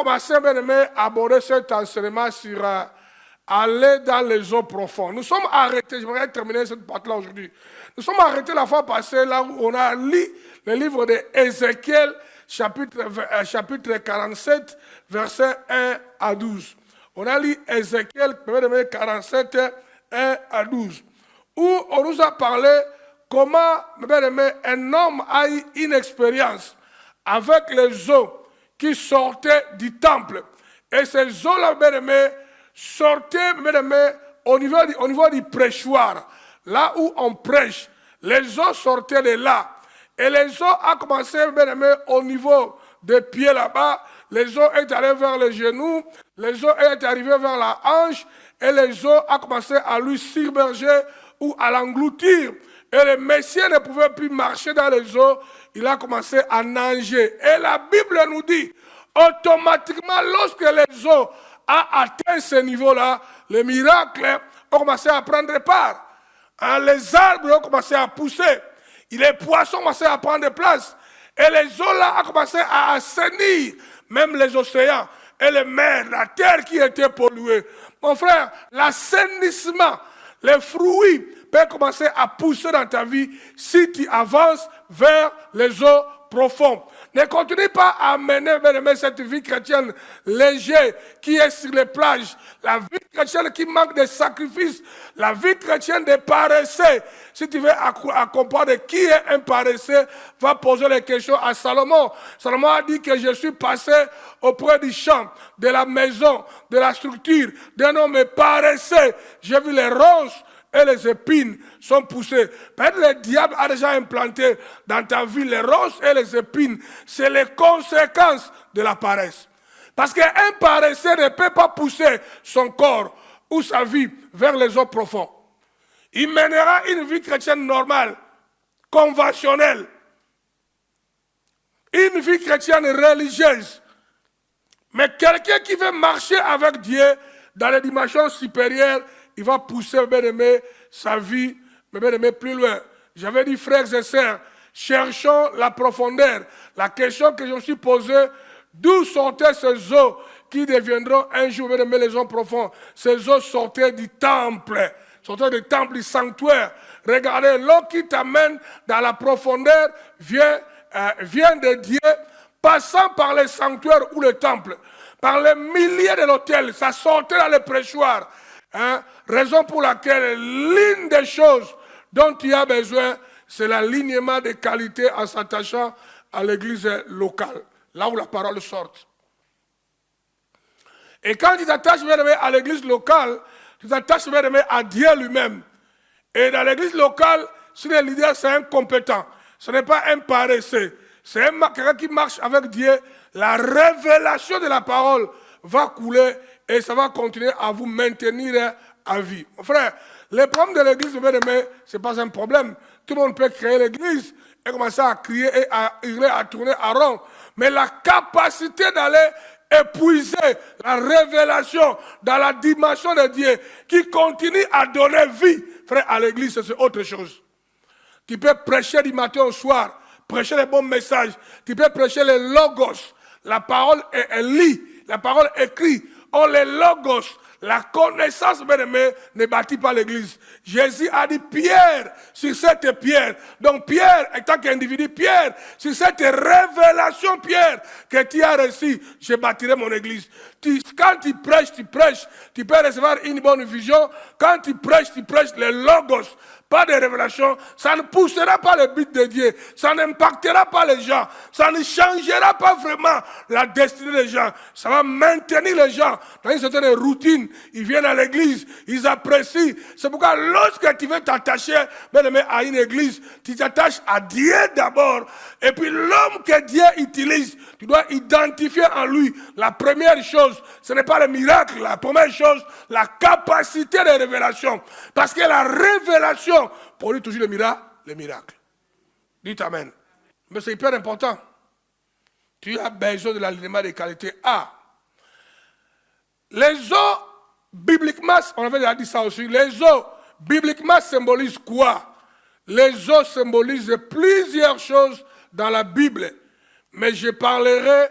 commencé, bien aimé, à aborder cet enseignement sur aller dans les eaux profondes. Nous sommes arrêtés, je voudrais terminer cette partie-là aujourd'hui. Nous sommes arrêtés la fois passée, là où on a lu le livre d'Ézéchiel, chapitre 47, versets 1 à 12. On a lu Ézéchiel 47, 1 à 12, où on nous a parlé comment, bien aimé, un homme a eu une expérience avec les eaux qui sortaient du temple. Et ces eaux-là, bien aimé, sortaient, bien aimé, au niveau du prêchoir, là où on prêche. Les eaux sortaient de là. Et les eaux ont commencé, bien aimé, au niveau des pieds là-bas. Les eaux sont allées vers les genoux. Les eaux sont arrivées vers la hanche. Et les eaux ont commencé à lui submerger ou à l'engloutir. Et le Messie ne pouvait plus marcher dans les eaux. Il a commencé à nager. Et la Bible nous dit, automatiquement, lorsque les eaux ont atteint ce niveau-là, les miracles ont commencé à prendre part. Les arbres ont commencé à pousser. Et les poissons ont commencé à prendre place. Et les eaux là ont commencé à assainir même les océans et les mers, la terre qui était polluée. Mon frère, l'assainissement, les fruits peuvent commencer à pousser dans ta vie si tu avances vers les eaux profondes. Ne continue pas à mener cette vie chrétienne légère qui est sur les plages. La vie chrétienne qui manque de sacrifices. La vie chrétienne de paresseux. Si tu veux comprendre qui est un paresseux, va poser les questions à Salomon. Salomon a dit que je suis passé auprès du champ, de la maison, de la structure, d'un homme paresseux. J'ai vu les ronces et les épines sont poussées. Peut-être le diable a déjà implanté dans ta vie les ronces et les épines. C'est les conséquences de la paresse. Parce qu'un paresseux ne peut pas pousser son corps ou sa vie vers les eaux profondes. Il mènera une vie chrétienne normale, conventionnelle. Une vie chrétienne religieuse. Mais quelqu'un qui veut marcher avec Dieu dans les dimensions supérieures, il va pousser, bien aimé, sa vie, bien aimé, plus loin. J'avais dit, frères et sœurs, cherchons la profondeur. La question que je me suis posée, d'où sortaient ces eaux qui deviendront un jour, bien aimé, les eaux profondes? Ces eaux sortaient du temple, sortaient du temple, du sanctuaire. Regardez, l'eau qui t'amène dans la profondeur vient de Dieu, passant par les sanctuaires ou le temple, par les milliers de l'autel, ça sortait dans les prêchoirs. Raison pour laquelle l'une des choses dont tu as besoin, c'est l'alignement des qualités en s'attachant à l'église locale, là où la parole sort. Et quand tu t'attaches à l'église locale, tu t'attaches à Dieu lui-même. Et dans l'église locale, si le leader c'est un compétent, ce n'est pas un paresseux, c'est quelqu'un qui marche avec Dieu, la révélation de la parole va couler et ça va continuer à vous maintenir à vie. Mon frère, le problème de l'église, ce n'est pas un problème. Tout le monde peut créer l'église et commencer à crier et à hurler, à tourner à rond. Mais la capacité d'aller épuiser la révélation dans la dimension de Dieu qui continue à donner vie, frère, à l'église, c'est autre chose. Tu peux prêcher du matin au soir, prêcher les bons messages. Tu peux prêcher les logos. La parole est lit, la parole écrit. Oh, les logos, la connaissance, bien aimé, ne bâtit pas l'église. Jésus a dit Pierre sur cette pierre. Donc Pierre, étant qu'individu, Pierre, sur cette révélation, Pierre, que tu as reçue, je bâtirai mon église. Quand tu prêches, tu peux recevoir une bonne vision. Quand tu prêches les logos. Pas de révélation, ça ne poussera pas le but de Dieu, ça n'impactera pas les gens, ça ne changera pas vraiment la destinée des gens, ça va maintenir les gens dans une certaine routine. Ils viennent à l'église, ils apprécient. C'est pourquoi lorsque tu veux t'attacher à une église, tu t'attaches à Dieu d'abord, et puis l'homme que Dieu utilise, tu dois identifier en lui la première chose, ce n'est pas le miracle, la première chose, la capacité de révélation. Parce que la révélation produit toujours les miracles. Dites Amen. Mais c'est hyper important. Tu as besoin de l'alignement des qualités A. Les eaux, bibliquement, on avait déjà dit ça aussi, les eaux, bibliquement, symbolisent quoi? Les eaux symbolisent plusieurs choses dans la Bible. Mais je parlerai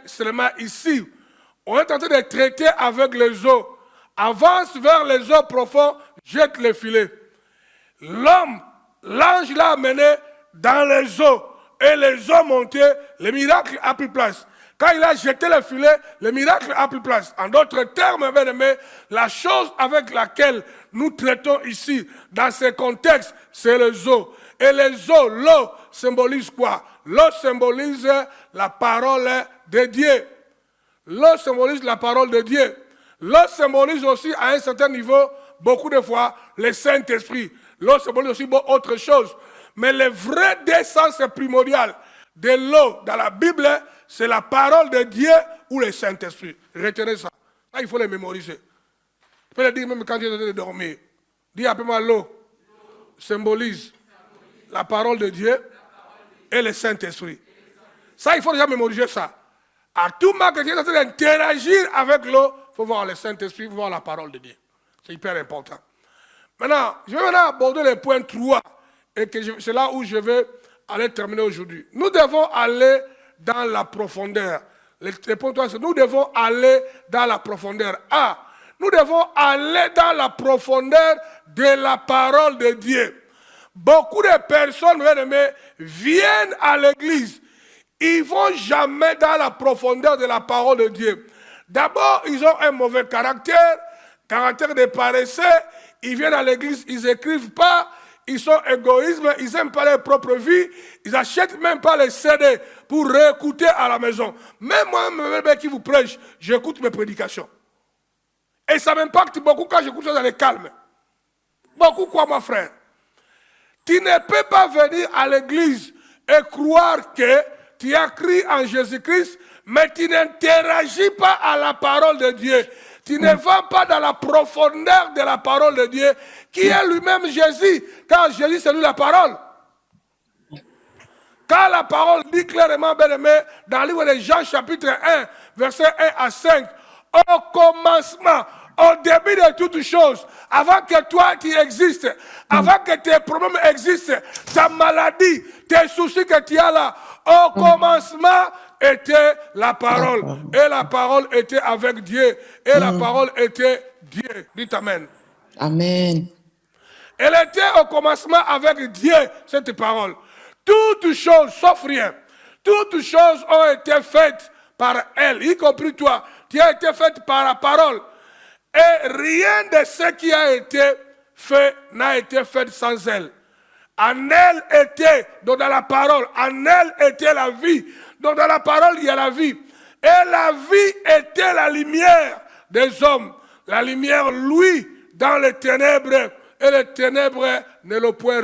seulement ici. On est en train de traiter avec les eaux. Avance vers les eaux profondes, jette le filet. L'ange l'a amené dans les eaux. Et les eaux montaient, le miracle a pris place. Quand il a jeté le filet, le miracle a pris place. En d'autres termes, bien-aimés, la chose avec laquelle nous traitons ici, dans ce contexte, c'est les eaux. Et les eaux, l'eau symbolise quoi? L'eau symbolise la parole de Dieu. L'eau symbolise la parole de Dieu. L'eau symbolise aussi, à un certain niveau, beaucoup de fois, le Saint-Esprit. L'eau symbolise aussi autre chose. Mais le vrai essence primordial de l'eau dans la Bible, c'est la parole de Dieu ou le Saint-Esprit. Retenez ça. Là, il faut le mémoriser. Tu peux le dire même quand tu es en train de dormir. Dis après-moi, l'eau symbolise la parole de Dieu et le Saint-Esprit. Ça, il faut déjà mémoriser ça. À tout moment que tu es en train d'interagir avec l'eau, il faut voir le Saint-Esprit, il faut voir la parole de Dieu. C'est hyper important. Maintenant, je vais maintenant aborder le point 3. Et c'est là où je vais aller terminer aujourd'hui. Nous devons aller dans la profondeur. Le point 3, c'est nous devons aller dans la profondeur. Nous devons aller dans la profondeur de la parole de Dieu. Beaucoup de personnes, bien-aimés, viennent à l'église. Ils ne vont jamais dans la profondeur de la parole de Dieu. D'abord, ils ont un mauvais caractère de paresseux. Ils viennent à l'église, ils n'écrivent pas, ils sont égoïstes, ils n'aiment pas leur propre vie, ils n'achètent même pas les CD pour réécouter à la maison. Même moi, qui vous prêche, j'écoute mes prédications. Et ça m'impacte beaucoup quand j'écoute ça dans le calme. Beaucoup quoi, mon frère? Tu ne peux pas venir à l'église et croire que tu as cru en Jésus-Christ, mais tu n'interagis pas à la parole de Dieu. Tu ne vas pas dans la profondeur de la parole de Dieu, qui est lui-même Jésus, car Jésus c'est lui la parole. Car la parole dit clairement, bien-aimé, dans le livre de Jean chapitre 1, verset 1 à 5, au commencement, au début de toutes choses, avant que toi tu existes, avant que tes problèmes existent, ta maladie, tes soucis que tu as là, au commencement était la parole. Et la parole était avec Dieu. Et la parole était Dieu. Dites Amen. Amen. Elle était au commencement avec Dieu, cette parole. Toutes choses, sauf rien, toutes choses ont été faites par elle, y compris toi. Tu as été faite par la parole. Et rien de ce qui a été fait n'a été fait sans elle. En elle était, donc dans la parole, en elle était la vie. Donc dans la parole, il y a la vie. Et la vie était la lumière des hommes. La lumière, lui, dans les ténèbres. Et les ténèbres ne le point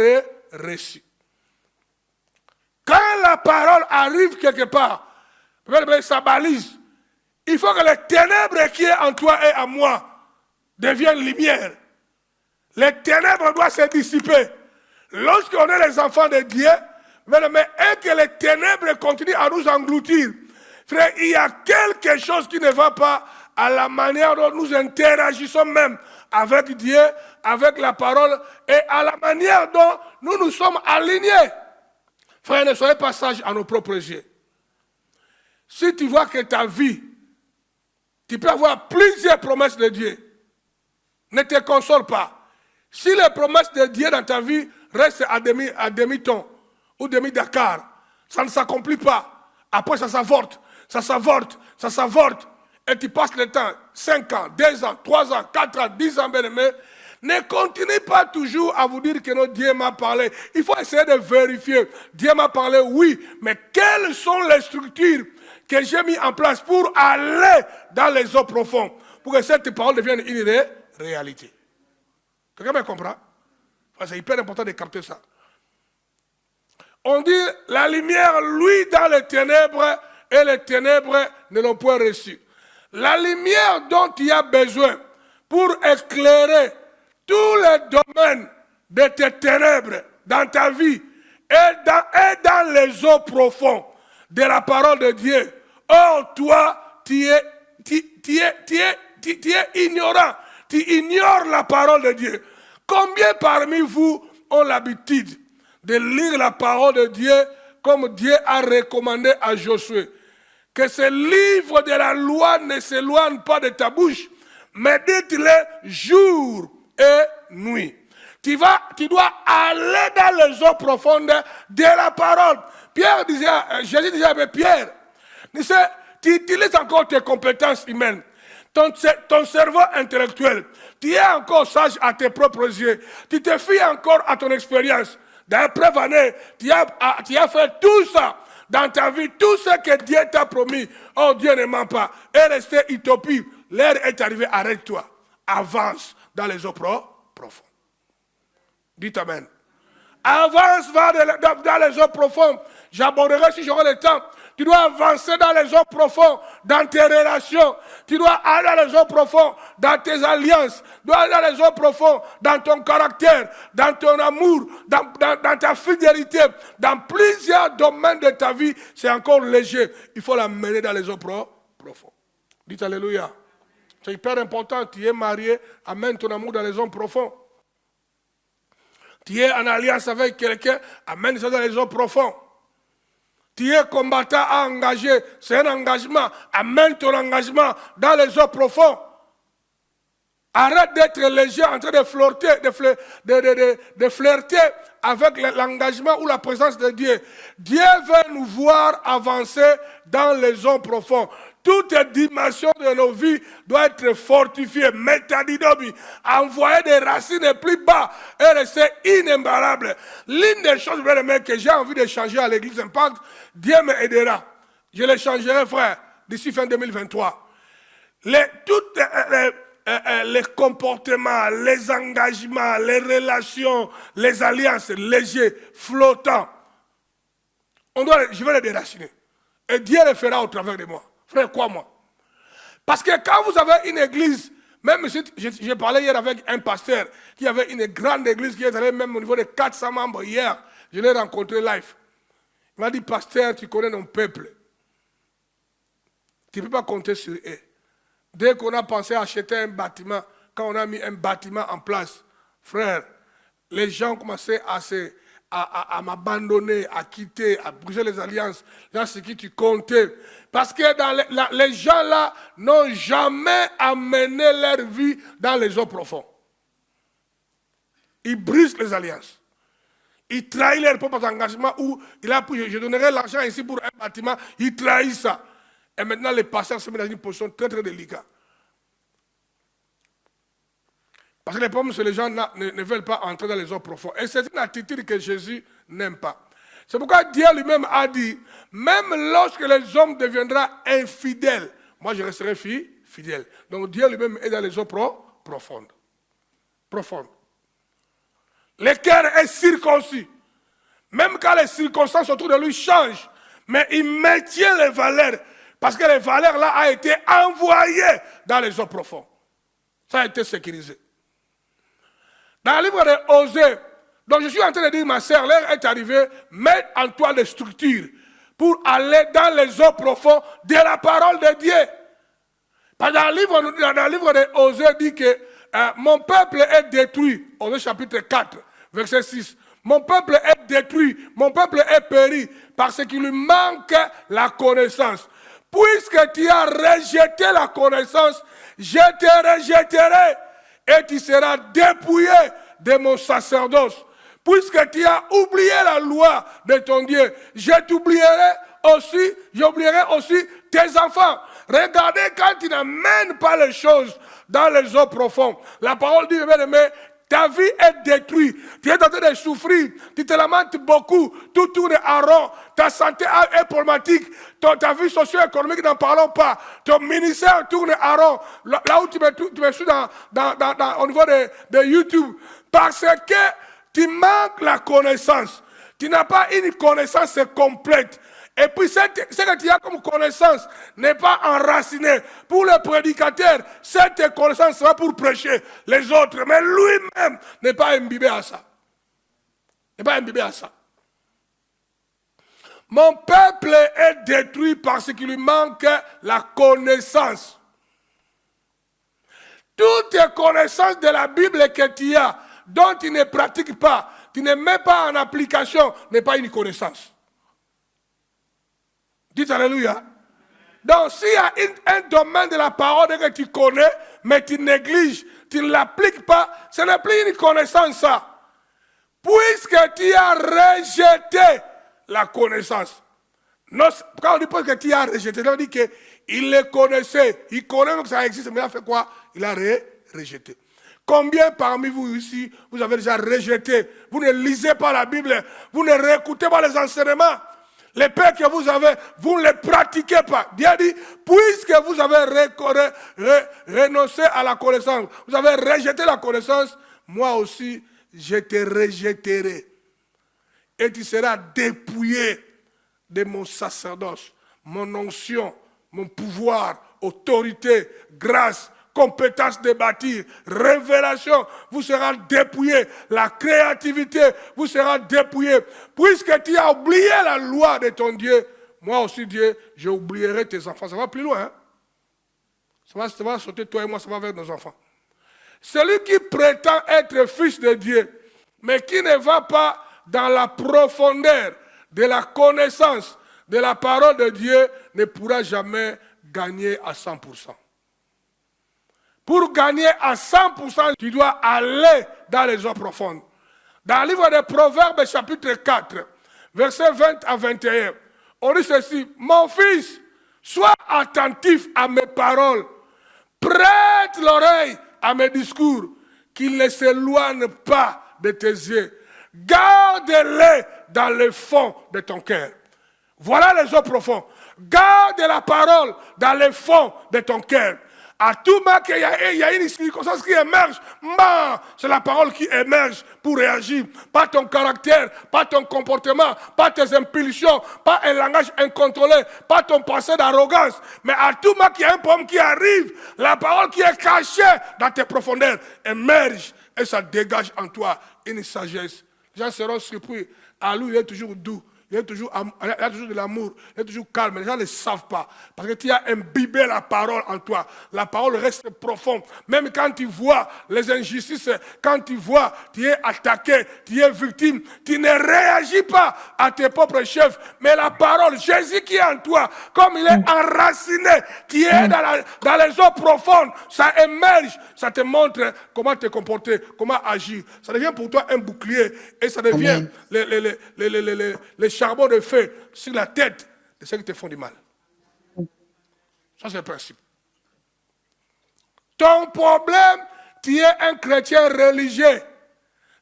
réussi. Quand la parole arrive quelque part, ça balise. Il faut que les ténèbres qui est en toi et en moi deviennent lumière. Les ténèbres doivent se dissiper. Lorsqu'on est les enfants de Dieu, mais et que les ténèbres continuent à nous engloutir, frère, il y a quelque chose qui ne va pas à la manière dont nous interagissons même avec Dieu, avec la parole, et à la manière dont nous nous sommes alignés. Frère, ne soyez pas sages à nos propres yeux. Si tu vois que ta vie, tu peux avoir plusieurs promesses de Dieu, ne te console pas. Si les promesses de Dieu dans ta vie restent à demi-ton ou demi-Dakar, ça ne s'accomplit pas. Après, ça s'avorte, ça s'avorte, ça s'avorte. Et tu passes le temps, 5 ans, 2 ans, 3 ans, 4 ans, 10 ans, bien-aimé. Ne continue pas toujours à vous dire que non, Dieu m'a parlé. Il faut essayer de vérifier. Dieu m'a parlé, oui, mais quelles sont les structures que j'ai mis en place pour aller dans les eaux profondes, pour que cette parole devienne une réalité. Quelqu'un me comprend? C'est hyper important de capter ça. On dit, la lumière, lui, dans les ténèbres, et les ténèbres ne l'ont point reçu. La lumière dont tu as besoin pour éclairer tous les domaines de tes ténèbres dans ta vie et dans les eaux profondes de la parole de Dieu. Or, toi, tu es ignorant. Tu ignores la parole de Dieu. Combien parmi vous ont l'habitude de lire la parole de Dieu comme Dieu a recommandé à Josué? que ce livre de la loi ne s'éloigne pas de ta bouche, médite-le jour et nuit. Tu dois aller dans les eaux profondes de la parole. Jésus disait à Pierre, tu utilises encore tes compétences humaines, ton cerveau intellectuel. Tu es encore sage à tes propres yeux. Tu te fies encore à ton expérience. Dans les preuves années, tu as fait tout ça dans ta vie, tout ce que Dieu t'a promis. Oh, Dieu ne ment pas. Et resté utopie. L'heure est arrivée, arrête-toi. Avance dans les eaux profondes. Dites Amen. Avance, va dans les eaux profondes. J'aborderai si j'aurai le temps. Tu dois avancer dans les eaux profondes, dans tes relations. Tu dois aller dans les eaux profondes, dans tes alliances. Tu dois aller dans les eaux profondes, dans ton caractère, dans ton amour, dans ta fidélité. Dans plusieurs domaines de ta vie, c'est encore léger. Il faut l'amener dans les eaux profondes. Dites Alléluia. C'est hyper important. Tu es marié, amène ton amour dans les eaux profondes. Tu es en alliance avec quelqu'un, amène ça dans les eaux profondes. Tu es combattant engagé, c'est un engagement. Amène ton engagement dans les eaux profondes. Arrête d'être léger en train de flirter, de flirter avec l'engagement ou la présence de Dieu. Dieu veut nous voir avancer dans les eaux profondes. Toutes les dimensions de nos vies doivent être fortifiées, métadidomi, envoyer des racines plus bas et rester inébranlable. L'une des choses que j'ai envie de changer à l'église Impact, Dieu me aidera. Je les changerai, frère, d'ici fin 2023. Les comportements, les engagements, les relations, les alliances légers, flottants, je vais les déraciner. Et Dieu le fera au travers de moi. Frère, quoi moi? Parce que quand vous avez une église, même si j'ai parlé hier avec un pasteur qui avait une grande église qui est allée même au niveau de 400 membres hier, je l'ai rencontré live. Il m'a dit, pasteur, tu connais mon peuple. Tu ne peux pas compter sur eux. Dès qu'on a pensé à acheter un bâtiment, quand on a mis un bâtiment en place, frère, les gens commençaient à m'abandonner, à quitter, à briser les alliances, dans ce qui tu comptais. Parce que les gens là n'ont jamais amené leur vie dans les eaux profondes. Ils brisent les alliances. Ils trahissent leurs propres engagements où je donnerai l'argent ici pour un bâtiment, ils trahissent ça. Et maintenant les pasteurs se mettent dans une position très très délicate. Parce que le problème, c'est que les gens ne veulent pas entrer dans les eaux profondes. Et c'est une attitude que Jésus n'aime pas. C'est pourquoi Dieu lui-même a dit, même lorsque les hommes deviendront infidèles, moi je resterai fidèle. Donc Dieu lui-même est dans les eaux profondes. Le cœur est circoncis. Même quand les circonstances autour de lui changent, mais il maintient les valeurs. Parce que les valeurs là ont été envoyées dans les eaux profondes. Ça a été sécurisé. Dans le livre de Osée, donc je suis en train de dire, ma sœur, l'heure est arrivée, mets en toi les structures pour aller dans les eaux profondes de la parole de Dieu. Parce que dans le livre de Osée, dit que mon peuple est détruit. Osée chapitre 4, verset 6. Mon peuple est détruit, mon peuple est péri, parce qu'il lui manque la connaissance. Puisque tu as rejeté la connaissance, je te rejetterai. Et tu seras dépouillé de mon sacerdoce. Puisque tu as oublié la loi de ton Dieu, j'oublierai aussi tes enfants. Regardez quand tu n'amènes pas les choses dans les eaux profondes. La parole dit, bien-aimé, ta vie est détruite. Tu es en train de souffrir. Tu te lamentes beaucoup. Tout tourne à rond. Ta santé est problématique. Ta vie socio-économique, n'en parlons pas. Ton ministère tourne à rond. Là où tu me suis au niveau de YouTube. Parce que tu manques la connaissance. Tu n'as pas une connaissance complète. Et puis ce que tu as comme connaissance n'est pas enraciné. Pour le prédicateur, cette connaissance sera pour prêcher les autres. Mais lui-même n'est pas imbibé à ça. Mon peuple est détruit parce qu'il lui manque la connaissance. Toutes les connaissances de la Bible que tu as, dont tu ne pratiques pas, tu ne mets pas en application, n'est pas une connaissance. Dites Alléluia. Donc, s'il y a un domaine de la parole que tu connais, mais tu négliges, tu ne l'appliques pas, ce n'est plus une connaissance, ça. Puisque tu as rejeté la connaissance. Non, quand on dit que tu as rejeté, on dit qu'il le connaissait. Il connaît que ça existe, mais il a fait quoi? Il a rejeté. Combien parmi vous ici, vous avez déjà rejeté? Vous ne lisez pas la Bible, vous ne réécoutez pas les enseignements. Les paix que vous avez, vous ne les pratiquez pas. Dieu dit, puisque vous avez renoncé à la connaissance, vous avez rejeté la connaissance, moi aussi, je te rejetterai. Et tu seras dépouillé de mon sacerdoce, mon onction, mon pouvoir, autorité, grâce, compétence de bâtir, révélation, vous serez dépouillé, la créativité, vous serez dépouillé. Puisque tu as oublié la loi de ton Dieu, moi aussi Dieu, je oublierai tes enfants. Ça va plus loin, hein? Ça va sauter toi et moi, ça va vers nos enfants. Celui qui prétend être fils de Dieu, mais qui ne va pas dans la profondeur de la connaissance de la parole de Dieu, ne pourra jamais gagner à 100%. Pour gagner à 100%, tu dois aller dans les eaux profondes. Dans le livre des Proverbes, chapitre 4, versets 20 à 21, on dit ceci: mon fils, sois attentif à mes paroles, prête l'oreille à mes discours, qu'ils ne s'éloignent pas de tes yeux. Garde-les dans le fond de ton cœur. Voilà les eaux profondes. Garde la parole dans le fond de ton cœur. À tout moment qu'il y a une circonstance qui émerge, c'est la parole qui émerge pour réagir. Pas ton caractère, pas ton comportement, pas tes impulsions, pas un langage incontrôlé, pas ton passé d'arrogance. Mais à tout moment qu'il y a un problème qui arrive, la parole qui est cachée dans tes profondeurs émerge et ça dégage en toi une sagesse. Les gens seront surpris. À lui, il est toujours doux. Il a toujours de l'amour, il est toujours calme. Les gens ne le savent pas. Parce que tu as imbibé la parole en toi. La parole reste profonde. Même quand tu vois les injustices, quand tu vois, tu es attaqué, tu es victime, tu ne réagis pas à tes propres chefs. Mais la parole, Jésus qui est en toi, comme il est enraciné, qui est dans les eaux profondes, ça émerge, ça te montre comment te comporter, comment agir. Ça devient pour toi un bouclier et ça devient les charbon de feu sur la tête de ceux qui te font du mal. Ça, c'est le principe. Ton problème, tu es un chrétien religieux,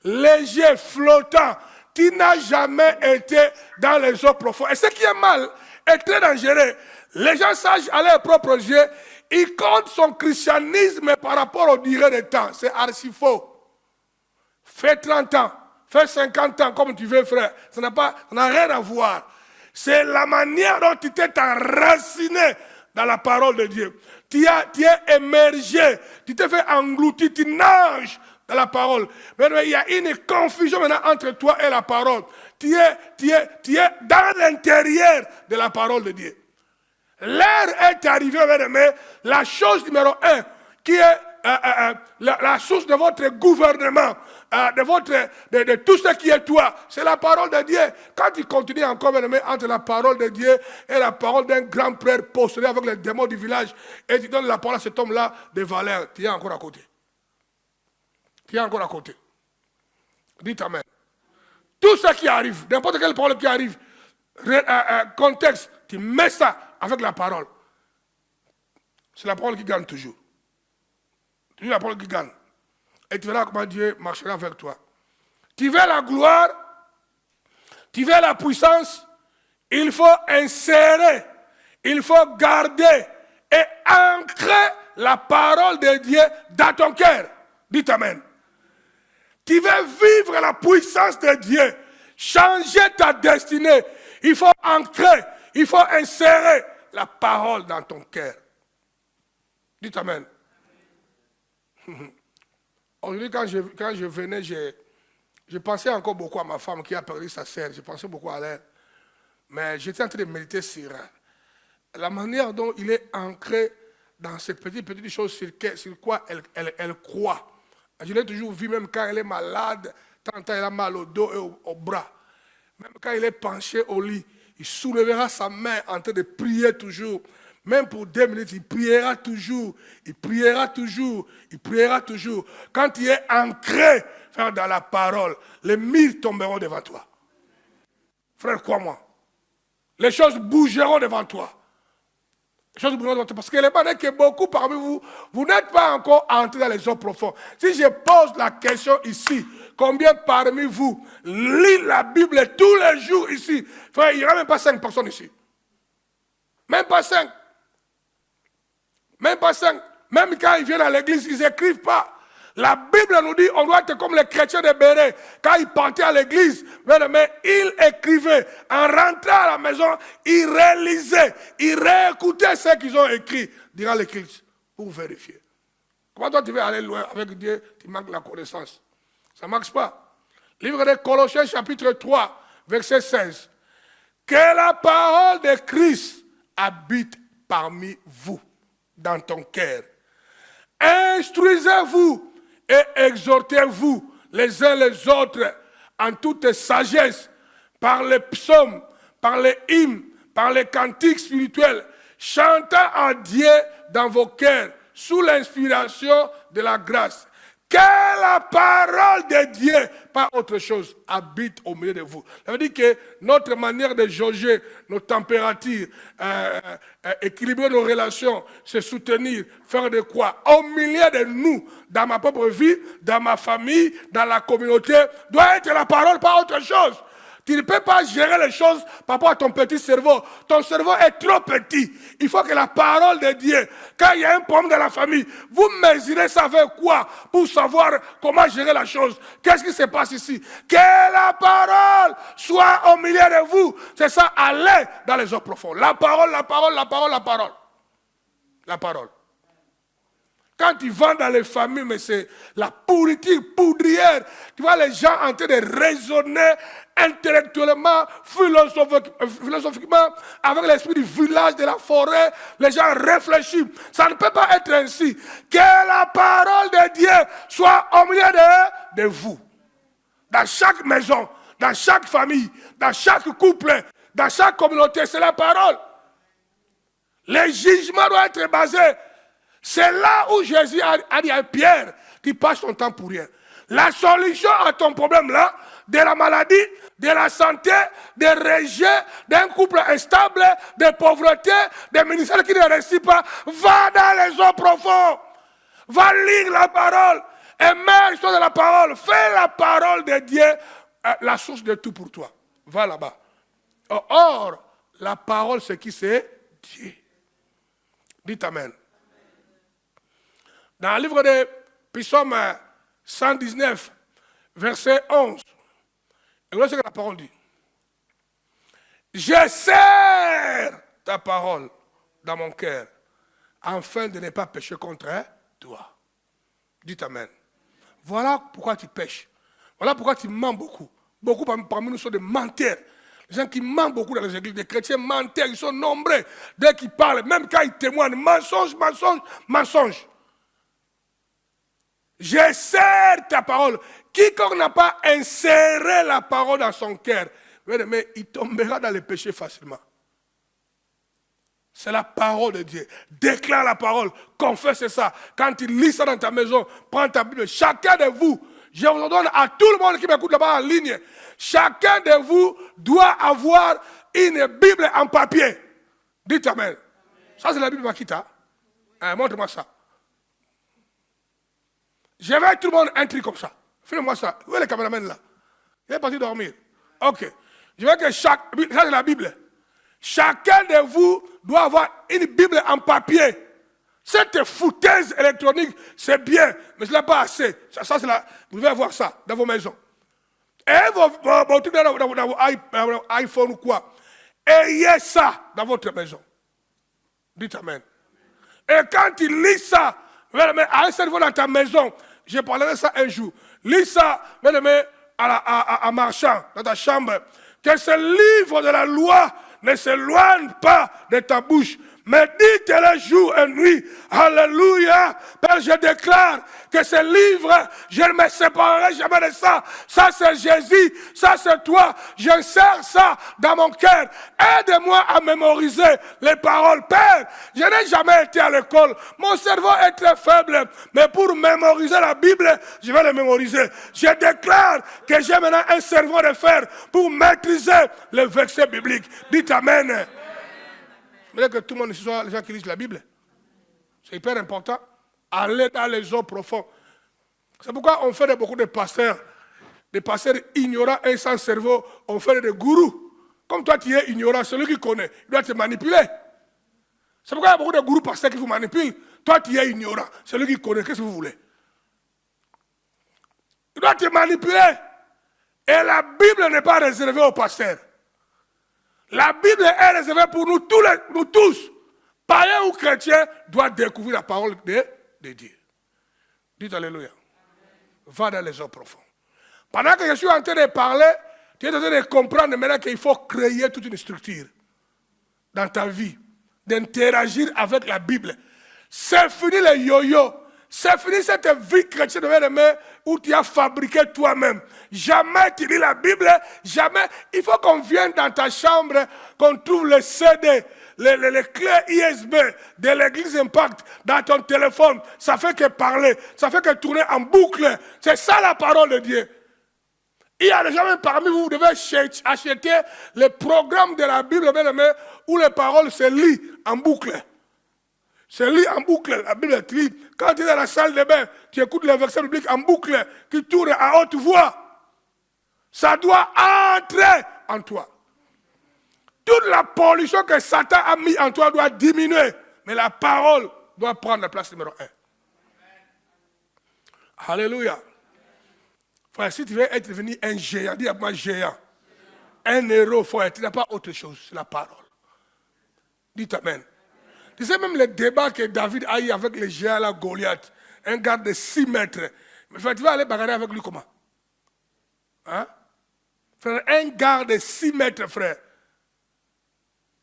léger, flottant. Tu n'as jamais été dans les eaux profondes. Et ce qui est mal est très dangereux. Les gens sachent à leurs propres yeux, ils comptent son christianisme par rapport aux durées de temps. C'est archi faux. Fais 30 ans. Fais 50 ans comme tu veux, frère. Ça n'a rien à voir. C'est la manière dont tu t'es enraciné dans la parole de Dieu. Tu es émergé. Tu t'es fait engloutir. Tu nages dans la parole. Mais il y a une confusion maintenant entre toi et la parole. Tu es dans l'intérieur de la parole de Dieu. L'heure est arrivée, mais la chose numéro 1, qui est la source de votre gouvernement, de tout ce qui est toi, c'est la parole de Dieu. Quand tu continues encore entre la parole de Dieu et la parole d'un grand frère possédé avec les démons du village, et tu donnes la parole à cet homme-là de valeur, tu es encore à côté. Tu es encore à côté. Dites amen. Tout ce qui arrive, n'importe quelle parole qui arrive, contexte, tu mets ça avec la parole. C'est la parole qui gagne toujours. C'est la parole qui gagne. Et tu verras comment Dieu marchera avec toi. Tu veux la gloire, tu veux la puissance, il faut insérer, il faut garder et ancrer la parole de Dieu dans ton cœur. Dites amen. Tu veux vivre la puissance de Dieu, changer ta destinée, il faut ancrer, il faut insérer la parole dans ton cœur. Dites amen. Aujourd'hui, quand je venais, je pensais encore beaucoup à ma femme qui a perdu sa sœur. Je pensais beaucoup à elle. Mais j'étais en train de méditer sur la manière dont il est ancré dans ces petites choses sur quoi elle croit. Je l'ai toujours vu, même quand elle est malade, tant elle a mal au dos et au bras. Même quand il est penché au lit, il soulèvera sa main en train de prier toujours. Même pour 2 minutes, il priera toujours, il priera toujours, il priera toujours. Quand tu es ancré, frère, dans la parole, les murs tomberont devant toi. Frère, crois-moi. Les choses bougeront devant toi. Les choses bougeront devant toi. Parce que les que beaucoup parmi vous, vous n'êtes pas encore entrés dans les eaux profondes. Si je pose la question ici, combien parmi vous lit la Bible tous les jours ici? Frère, il n'y aura même pas 5 personnes ici. Même pas 5. Même pas 5. Même quand ils viennent à l'église, ils n'écrivent pas. La Bible nous dit on doit être comme les chrétiens de Béret. Quand ils partaient à l'église, mais ils écrivaient. En rentrant à la maison, ils réalisaient, ils réécoutaient ce qu'ils ont écrit durant l'église pour vérifier. Comment toi tu veux aller loin avec Dieu? Tu manques la connaissance. Ça ne marche pas. Livre de Colossiens chapitre 3, verset 16. Que la parole de Christ habite parmi vous, dans ton cœur. Instruisez-vous et exhortez-vous les uns les autres en toute sagesse, par les psaumes, par les hymnes, par les cantiques spirituels, chantant en Dieu dans vos cœurs, sous l'inspiration de la grâce. Que la parole de Dieu, pas autre chose, habite au milieu de vous. Ça veut dire que notre manière de jauger nos températures, équilibrer nos relations, se soutenir, faire de quoi? Au milieu de nous, dans ma propre vie, dans ma famille, dans la communauté, doit être la parole, pas autre chose. Tu ne peux pas gérer les choses par rapport à ton petit cerveau. Ton cerveau est trop petit. Il faut que la parole de Dieu, quand il y a un problème dans la famille, vous mesurez ça avec quoi pour savoir comment gérer la chose. Qu'est-ce qui se passe ici? Que la parole soit au milieu de vous. C'est ça, allez dans les eaux profondes. La parole, la parole, la parole, la parole. La parole. Quand tu vas dans les familles, mais c'est la pourriture poudrière. Tu vois les gens en train de raisonner intellectuellement, philosophiquement, avec l'esprit du village, de la forêt. Les gens réfléchissent. Ça ne peut pas être ainsi. Que la parole de Dieu soit au milieu de vous. Dans chaque maison, dans chaque famille, dans chaque couple, dans chaque communauté, c'est la parole. Les jugements doivent être basés. C'est là où Jésus a dit à Pierre, tu passes ton temps pour rien. La solution à ton problème là, de la maladie, de la santé, des rejets, d'un couple instable, de pauvreté, des ministères qui ne réussissent pas, va dans les eaux profondes. Va lire la parole. Émerge-toi de la parole. Fais la parole de Dieu la source de tout pour toi. Va là-bas. Or, la parole, c'est qui? C'est Dieu. Dites Amen. Dans le livre de Psaume 119, verset 11, et voilà ce que la parole dit. Je serre ta parole dans mon cœur, afin de ne pas pécher contre toi. Dites Amen. Voilà pourquoi tu pêches. Voilà pourquoi tu mens beaucoup. Beaucoup parmi nous sont des menteurs. Les gens qui mentent beaucoup dans les églises, des chrétiens menteurs, ils sont nombreux. Dès qu'ils parlent, même quand ils témoignent, mensonge, mensonge, mensonge. Je serre ta parole. Quiconque n'a pas inséré la parole dans son cœur, mais il tombera dans le péché facilement. C'est la parole de Dieu. Déclare la parole. Confesse ça. Quand tu lis ça dans ta maison, prends ta Bible. Chacun de vous, je vous donne à tout le monde qui m'écoute là-bas en ligne, chacun de vous doit avoir une Bible en papier. Dites Amen. Ça, c'est la Bible Makita. Montre-moi ça. Je vais tout le monde un truc comme ça. Fais-moi ça. Où est le caméraman là? Il est parti dormir. Ok. Je veux que ça c'est la Bible. Chacun de vous doit avoir une Bible en papier. Cette foutaise électronique, c'est bien, mais ce n'est pas assez. Ça c'est vous devez avoir ça dans vos maisons. Et vos trucs dans vos iPhone ou quoi. Ayez ça dans votre maison. Dites Amen. Et quand tu lis ça, à un certain niveau dans ta maison, je parlerai de ça un jour. Lis ça, à marchand, dans ta chambre. Que ce livre de la loi ne s'éloigne pas de ta bouche, Médite-le jour et nuit. Alléluia. Père, je déclare que ce livre, je ne me séparerai jamais de ça. Ça, c'est Jésus. Ça, c'est toi. J'insère ça dans mon cœur. Aide-moi à mémoriser les paroles. Père, je n'ai jamais été à l'école. Mon cerveau est très faible. Mais pour mémoriser la Bible, je vais le mémoriser. Je déclare que j'ai maintenant un cerveau de fer pour maîtriser les versets bibliques. Dites Amen. Je voudrais que tout le monde soit les gens qui lisent la Bible. C'est hyper important. Aller dans les eaux profondes. C'est pourquoi on fait beaucoup de pasteurs ignorants et sans cerveau. On fait des gourous. Comme toi, tu es ignorant, celui qui connaît, il doit te manipuler. C'est pourquoi il y a beaucoup de gourous pasteurs qui vous manipulent. Toi, tu es ignorant, celui qui connaît, qu'est-ce que vous voulez? Il doit te manipuler. Et la Bible n'est pas réservée aux pasteurs. La Bible est réservée pour nous tous. Païens ou chrétiens doivent découvrir la parole de Dieu. Dites Alléluia. Va dans les eaux profondes. Pendant que je suis en train de parler, tu es en train de comprendre maintenant qu'il faut créer toute une structure dans ta vie, d'interagir avec la Bible. C'est fini le yo-yo. C'est fini cette vie chrétienne où tu as fabriqué toi-même. Jamais tu lis la Bible, jamais. Il faut qu'on vienne dans ta chambre, qu'on trouve le CD, les clés ISB de l'église Impact dans ton téléphone. Ça fait que parler, ça fait que tourner en boucle. C'est ça la parole de Dieu. Il y a des gens même parmi vous, vous devez acheter le programme de la Bible où les paroles se lisent en boucle. Se lit en boucle, la Bible est lit. Quand tu es dans la salle de bain, tu écoutes les versets bibliques en boucle, qui tournent à haute voix. Ça doit entrer en toi. Toute la pollution que Satan a mis en toi doit diminuer. Mais la parole doit prendre la place numéro 1. Alléluia. Frère, si tu veux être devenu un géant, dis à moi géant. Un héros, frère, tu n'as pas autre chose, c'est la parole. Dites Amen. Tu sais même le débat que David a eu avec le géant là, Goliath, un gars de 6 mètres. Mais frère, tu vas aller bagarrer avec lui comment? Hein? Frère, un gars de 6 mètres, frère.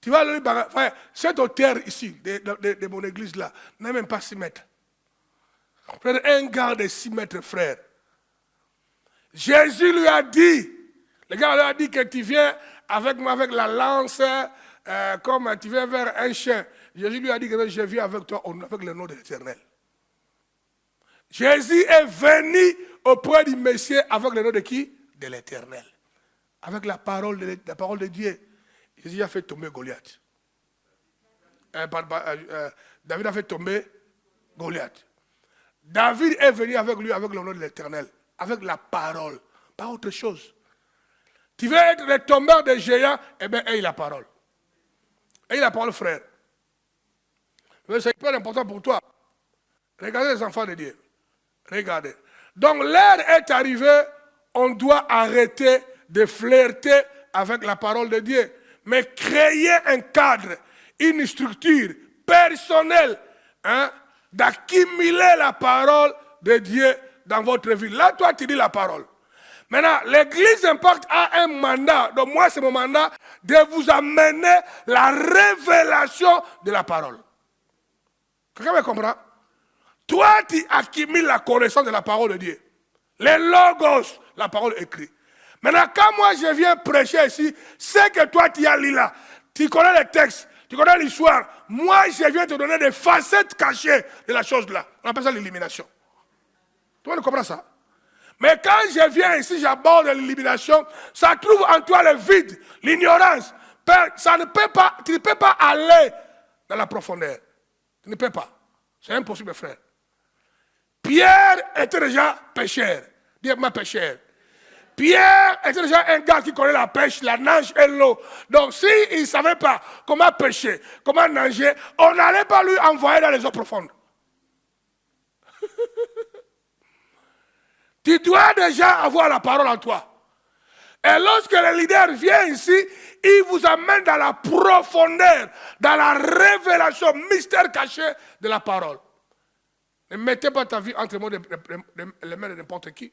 Tu vas aller bagarrer. Frère, cette hauteur ici, de mon église là, n'est même pas 6 mètres. Frère, un gars de 6 mètres, frère. Jésus lui a dit, le gars lui a dit que tu viens avec moi avec la lance, comme tu viens vers un chien. Jésus lui a dit que je viens avec toi avec le nom de l'Éternel. Jésus est venu auprès du Messie avec le nom de qui? De l'Éternel. Avec la parole de Dieu. Jésus a fait tomber Goliath. David a fait tomber Goliath. David est venu avec lui avec le nom de l'Éternel. Avec la parole. Pas autre chose. Tu veux être le tombeur des géants? Eh bien, aie la parole. Aie la parole, frère. C'est hyper important pour toi. Regardez les enfants de Dieu. Regardez. Donc l'heure est arrivée, on doit arrêter de flirter avec la parole de Dieu. Mais créer un cadre, une structure personnelle, d'accumuler la parole de Dieu dans votre vie. Là, toi, tu dis la parole. Maintenant, l'église Impact a un mandat. Donc moi, c'est mon mandat de vous amener la révélation de la parole. Quelqu'un me comprend? Toi, tu accumules la connaissance de la parole de Dieu. Les logos, la parole écrite. Maintenant, quand moi je viens prêcher ici, c'est que toi tu as lu là. Tu connais les textes, tu connais l'histoire. Moi, je viens te donner des facettes cachées de la chose là. On appelle ça l'élimination. Tout le monde comprend ça? Mais quand je viens ici, j'aborde l'élimination, ça trouve en toi le vide, l'ignorance. Ça ne peut pas, tu ne peux pas aller dans la profondeur. Tu ne peux pas. C'est impossible, frère. Pierre était déjà pêcheur. Dis-moi pêcheur. Pierre était déjà un gars qui connaît la pêche, la nage et l'eau. Donc s'il ne savait pas comment pêcher, comment nager, on n'allait pas lui envoyer dans les eaux profondes. Tu dois déjà avoir la parole en toi. Et lorsque le leader vient ici, il vous amène dans la profondeur, dans la révélation, mystère caché de la parole. Ne mettez pas ta vie entre les mains de n'importe qui.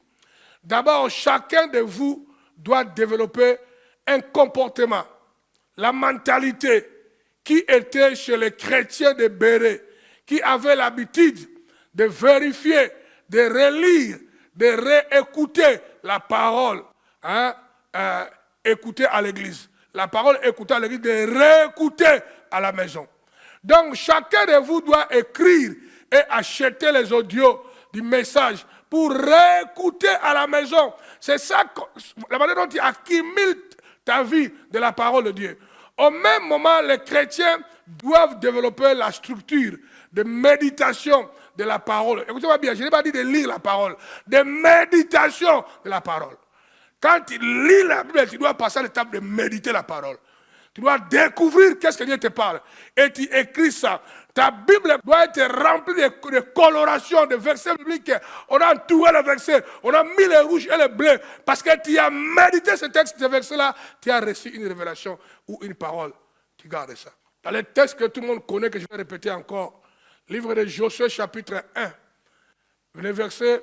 D'abord, chacun de vous doit développer un comportement, la mentalité qui étaient chez les chrétiens de Béret, qui avaient l'habitude de vérifier, de relire, de réécouter la parole, écouter à l'église. La parole écoutée à l'église, de réécouter à la maison. Donc, chacun de vous doit écrire et acheter les audios du message pour réécouter à la maison. C'est ça, la manière dont tu accumules ta vie de la parole de Dieu. Au même moment, les chrétiens doivent développer la structure de méditation de la parole. Écoutez-moi bien, je n'ai pas dit de lire la parole, de méditation de la parole. Quand tu lis la Bible, tu dois passer à l'étape de méditer la parole. Tu dois découvrir qu'est-ce que Dieu te parle. Et tu écris ça. Ta Bible doit être remplie de colorations, de versets bibliques. On a entouré le verset. On a mis le rouge et le bleu. Parce que tu as médité ce texte, ce verset-là. Tu as reçu une révélation ou une parole. Tu gardes ça. Dans les textes que tout le monde connaît, que je vais répéter encore. Livre de Josué, chapitre 1. Le verset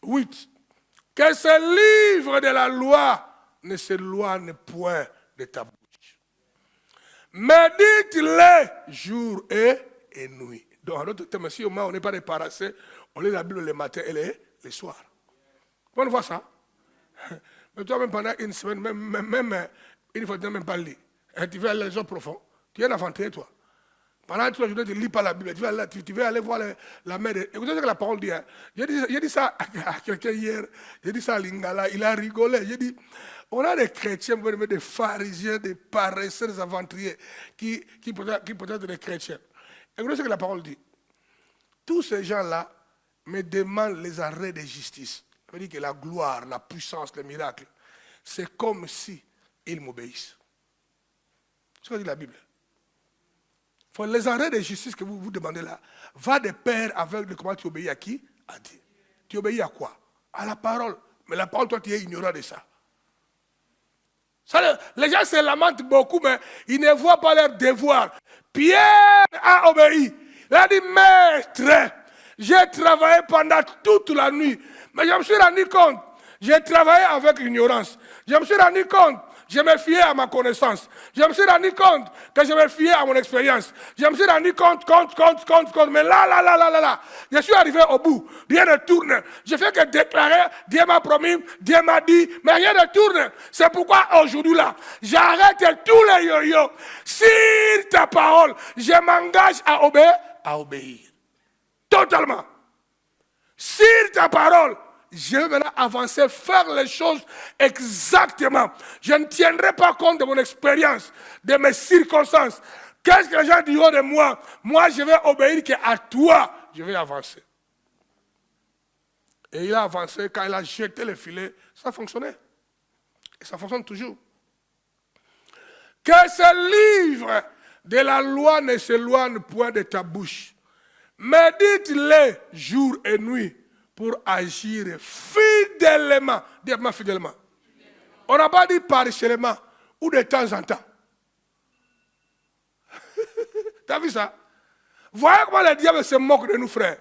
8. Que ce livre de la loi ne s'éloigne point de ta bouche. Médite-les jour et nuit. Donc, en d'autres termes, si au moins on n'est pas débarrassé, on lit la Bible le matin et le soir. On voit ça. Mais toi, même pendant une semaine, même une fois, tu n'as même pas lu. Tu vas aller les eaux profondes. Tu es un aventureux, toi. Pendant toute la journée, tu ne lis pas la Bible. Tu vas aller voir la mer. Écoutez ce que la parole dit. Hein. J'ai dit ça à quelqu'un hier. J'ai dit ça à Lingala. Il a rigolé. J'ai dit, on a des chrétiens, des pharisiens, des paresseux, des aventuriers qui peut être des chrétiens. Écoutez ce que la parole dit. Tous ces gens-là me demandent les arrêts de justice. Ça veut dire que la gloire, la puissance, les miracles, c'est comme si ils m'obéissent. C'est ce que dit la Bible. Les arrêts de justice que vous vous demandez là, va de pair avec comment tu obéis à qui? À Dieu. Tu obéis à quoi? À la parole. Mais la parole, toi, tu es ignorant de ça. Les gens se lamentent beaucoup, mais ils ne voient pas leur devoir. Pierre a obéi. Il a dit, maître, j'ai travaillé pendant toute la nuit, mais je me suis rendu compte, j'ai travaillé avec l'ignorance. Je me suis rendu compte, je me fiais à ma connaissance. Je me suis rendu compte que je me fiais à mon expérience. Je me suis rendu compte, mais là, je suis arrivé au bout. Rien ne tourne. Je fais que déclarer, Dieu m'a promis, Dieu m'a dit, mais rien ne tourne. C'est pourquoi aujourd'hui là, j'arrête tous les yo-yo. Sur ta parole, je m'engage à obéir. Totalement. Sur ta parole, je vais maintenant avancer, faire les choses exactement. Je ne tiendrai pas compte de mon expérience, de mes circonstances. Qu'est-ce que les gens diront de moi? Moi, je vais obéir qu'à toi, je vais avancer. Et il a avancé, quand il a jeté le filet, ça fonctionnait. Et ça fonctionne toujours. Que ce livre de la loi ne s'éloigne point de ta bouche. Médite-les jour et nuit pour agir fidèlement. Dis-moi fidèlement. On n'a pas dit partiellement ou de temps en temps. Tu as vu ça? Voyez comment le diable se moque de nous, frères.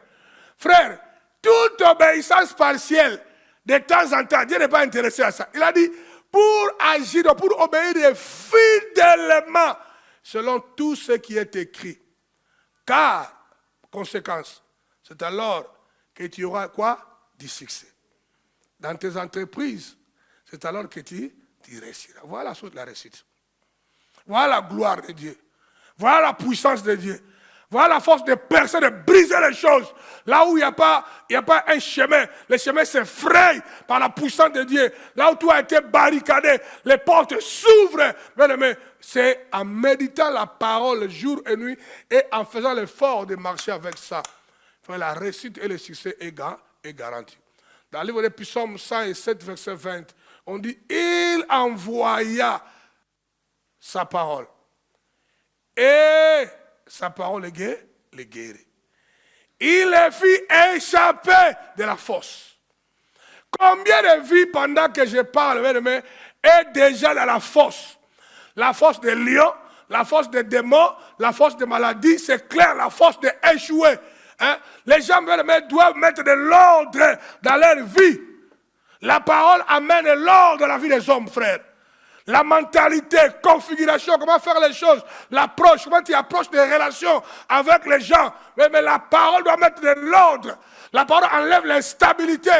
Frères, toute obéissance partielle, de temps en temps, Dieu n'est pas intéressé à ça. Il a dit, pour agir, pour obéir fidèlement, selon tout ce qui est écrit. Car, conséquence, c'est alors que tu auras quoi? Du succès. Dans tes entreprises, c'est alors que tu réussiras. Voilà la chose de la réussite. Voilà la gloire de Dieu. Voilà la puissance de Dieu. Voilà la force de percer, de briser les choses. Là où il n'y a pas un chemin, le chemin se fraye par la puissance de Dieu. Là où tout a été barricadé, les portes s'ouvrent. Mais c'est en méditant la parole jour et nuit et en faisant l'effort de marcher avec ça. La réussite et le succès est garanti. Dans le livre des Psaumes 107, verset 20, on dit, il envoya sa parole. Et sa parole les guérit. Il les fit échapper de la fosse. Combien de vies pendant que je parle est déjà dans la fosse? La fosse des lions, la fosse des démons, la fosse des maladies, c'est clair, la fosse d'échouer. Hein? Les gens doivent mettre de l'ordre dans leur vie. La parole amène l'ordre dans la vie des hommes, frères. La mentalité, configuration, comment faire les choses, l'approche, comment tu approches des relations avec les gens. Mais la parole doit mettre de l'ordre. La parole enlève l'instabilité.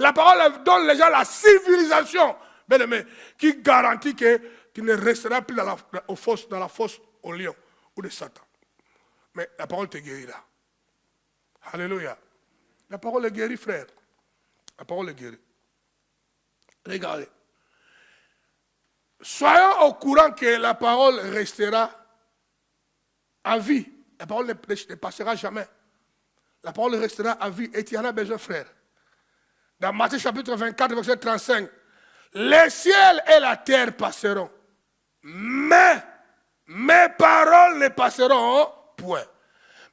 La parole donne les gens la civilisation. Bien aimé, qui garantit que tu ne resteras plus dans la fosse au lion ou de Satan. Mais la parole te guérira. Alléluia. La parole est guérie, frère. La parole est guérie. Regardez. Soyons au courant que la parole restera à vie. La parole ne passera jamais. La parole restera à vie. Et tu en as besoin, frère. Dans Matthieu chapitre 24, verset 35. Les ciels et la terre passeront. Mais mes paroles ne passeront point.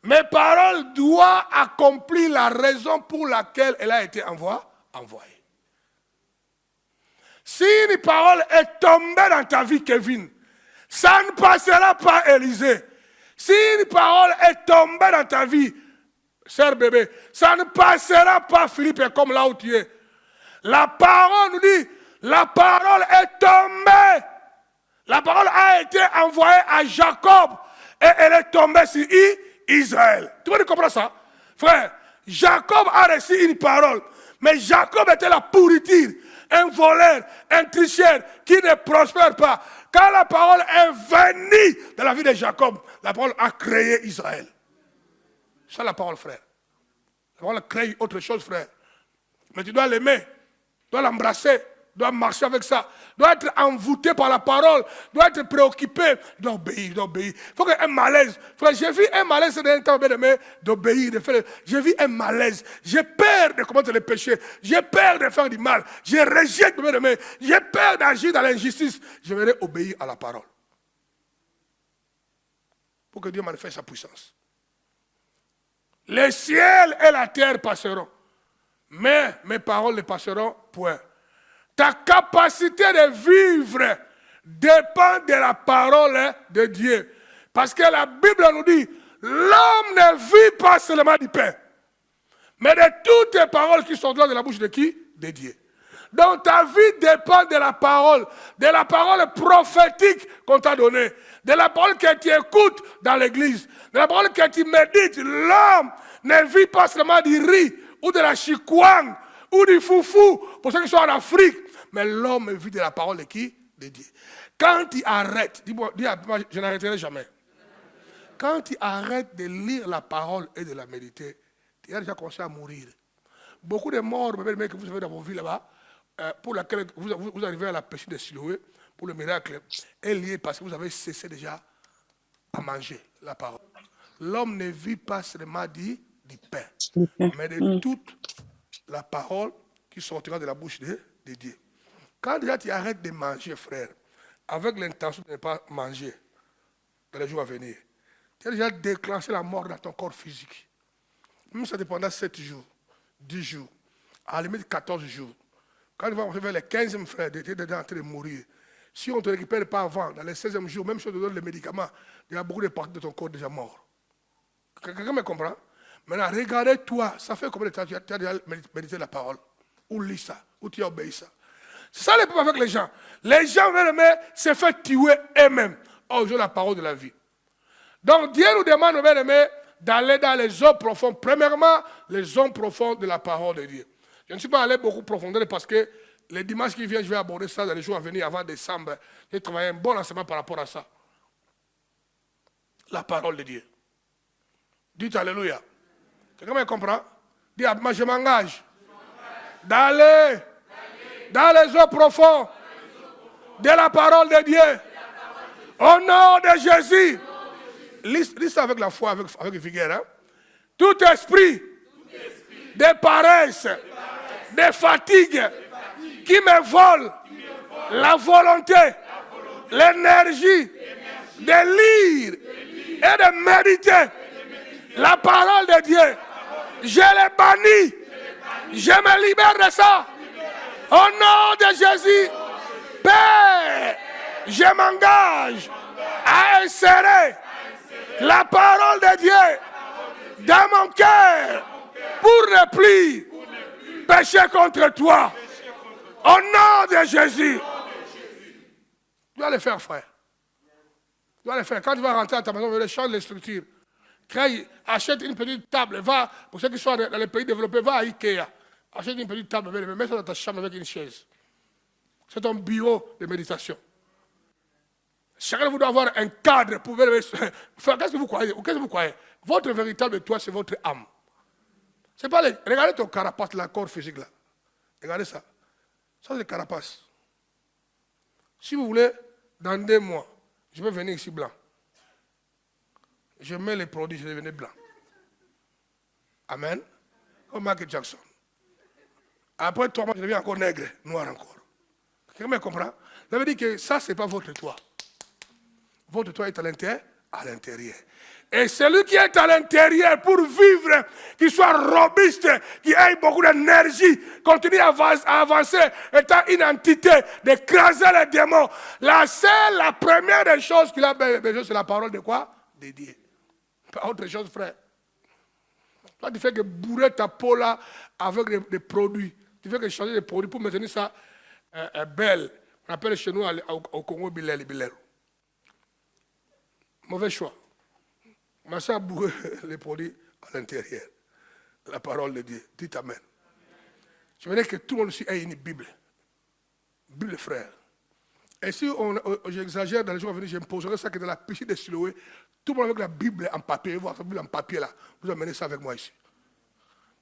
Mes paroles doivent accomplir la raison pour laquelle elle a été envoyée. Si une parole est tombée dans ta vie, Kevin, ça ne passera pas, Élisée. Si une parole est tombée dans ta vie, sœur bébé, ça ne passera pas, Philippe, comme là où tu es. La parole nous dit, la parole est tombée. La parole a été envoyée à Jacob et elle est tombée sur Israël. Tu peux comprendre ça? Frère, Jacob a reçu une parole, mais Jacob était la pourriture. Un voleur, un tricheur qui ne prospère pas. Quand la parole est venue dans la vie de Jacob, la parole a créé Israël. C'est la parole, frère. La parole crée autre chose, frère. Mais tu dois l'aimer, tu dois l'embrasser, tu dois marcher avec ça, tu dois être envoûté par la parole, tu dois être préoccupé, tu dois obéir, tu dois obéir. Il faut qu'il y ait un malaise. Frère, j'ai vu un malaise ces derniers temps, d'obéir, de faire. J'ai vu un malaise. J'ai peur de commettre le péché. J'ai peur de faire du mal. Je rejette, j'ai peur d'agir dans l'injustice. Je vais obéir à la parole. Pour que Dieu manifeste sa puissance. Les ciels et la terre passeront. Mais mes paroles ne passeront point. Ta capacité de vivre dépend de la parole de Dieu. Parce que la Bible nous dit, l'homme ne vit pas seulement du pain, mais de toutes les paroles qui sortent de la bouche de qui? De Dieu. Donc ta vie dépend de la parole prophétique qu'on t'a donnée, de la parole que tu écoutes dans l'église, de la parole que tu médites. L'homme ne vit pas seulement du riz, ou de la chikwang, ou du foufou, pour ceux qui sont en Afrique. Mais l'homme vit de la parole de qui? De Dieu. Quand tu arrêtes, dis-moi, je n'arrêterai jamais. Quand tu arrêtes de lire la parole et de la méditer, tu as déjà commencé à mourir. Beaucoup de morts que vous avez dans vos vies là-bas, pour laquelle vous arrivez à la péché de Siloé, pour le miracle, est lié parce que vous avez cessé déjà à manger la parole. L'homme ne vit pas seulement du pain, mais de toute la parole qui sortira de la bouche de Dieu. Quand déjà tu arrêtes de manger, frère, avec l'intention de ne pas manger dans les jours à venir, tu as déjà déclenché la mort dans ton corps physique. Même ça dépendra 7 jours, 10 jours, à la limite 14 jours. Quand tu vas arriver les 15e, frère, tu es déjà en train de mourir. Si on ne te récupère pas avant, dans les 16e jours, même si on te donne les médicaments, il y a beaucoup de parties de ton corps déjà morts. Quelqu'un me comprend? Maintenant, regardez-toi, ça fait combien de temps tu as déjà médité la parole? Ou lis ça, ou tu as obéi ça? C'est ça le problème avec les gens. Les gens veulent se faire tuer eux-mêmes. Oh, j'ai la parole de la vie. Donc Dieu nous demande d'aller dans les eaux profondes. Premièrement, les eaux profondes de la parole de Dieu. Je ne suis pas allé beaucoup profondeur parce que les dimanches qui viennent, je vais aborder ça dans les jours à venir avant décembre. J'ai travaillé un bon enseignement par rapport à ça. La parole de Dieu. Dites Alléluia. Quelqu'un me comprend? Dis, je m'engage d'aller dans les eaux profondes de la parole de Dieu. Au nom de Jésus. Lis ça avec la foi, avec vigueur. Hein? Tout esprit de paresse, de fatigue, qui me vole la volonté, l'énergie de lire et de méditer la parole de Dieu. Je les bannis. Je me libère de ça. Au nom de Jésus, Père, je m'engage à insérer la parole de Dieu dans mon cœur pour ne plus pécher contre toi. Au nom de Jésus. Tu dois le faire, frère. Tu dois le faire. Quand tu vas rentrer à ta maison, change les structures. Crée, achète une petite table. Va, pour ceux qui sont dans les pays développés, va à Ikea. Achète une petite table, mets ça dans ta chambre avec une chaise. C'est ton bureau de méditation. Chacun de vous doit avoir un cadre pour... Qu'est-ce que vous croyez? Qu'est-ce que vous croyez? Votre véritable toi, c'est votre âme. C'est pas les... Regardez ton carapace, le corps physique là. Regardez ça. Ça, c'est le carapace. Si vous voulez, dans 2 mois, je vais venir ici blanc. Je mets les produits, je vais devenir blanc. Amen. Comme Michael Jackson. Après 3 mois, je deviens encore nègre, noir encore. Quelqu'un me comprend? Ça veut dire que ça, ce n'est pas votre toi. Votre toi est à l'intérieur. Et celui qui est à l'intérieur pour vivre, qu'il soit robuste, qui ait beaucoup d'énergie, continue à avancer, étant une entité, d'écraser les démons. La première des choses qu'il a besoin, c'est la parole de quoi? De Dieu. Pas autre chose, frère. Toi, tu fais que bourrer ta peau là avec des produits. Tu fais que changer des produits pour maintenir ça belle. On appelle chez nous au Congo Bilel. Mauvais choix. Ma soeur a bourré les produits à l'intérieur. La parole de Dieu. Dites Amen. Je veux dire que tout le monde ici ait une Bible. Bible, frère. Et si j'exagère dans les jours à venir, j'imposerai ça que dans la piscine de Siloé, tout le monde avec la Bible en papier, voir sa Bible en papier là. Vous amenez ça avec moi ici.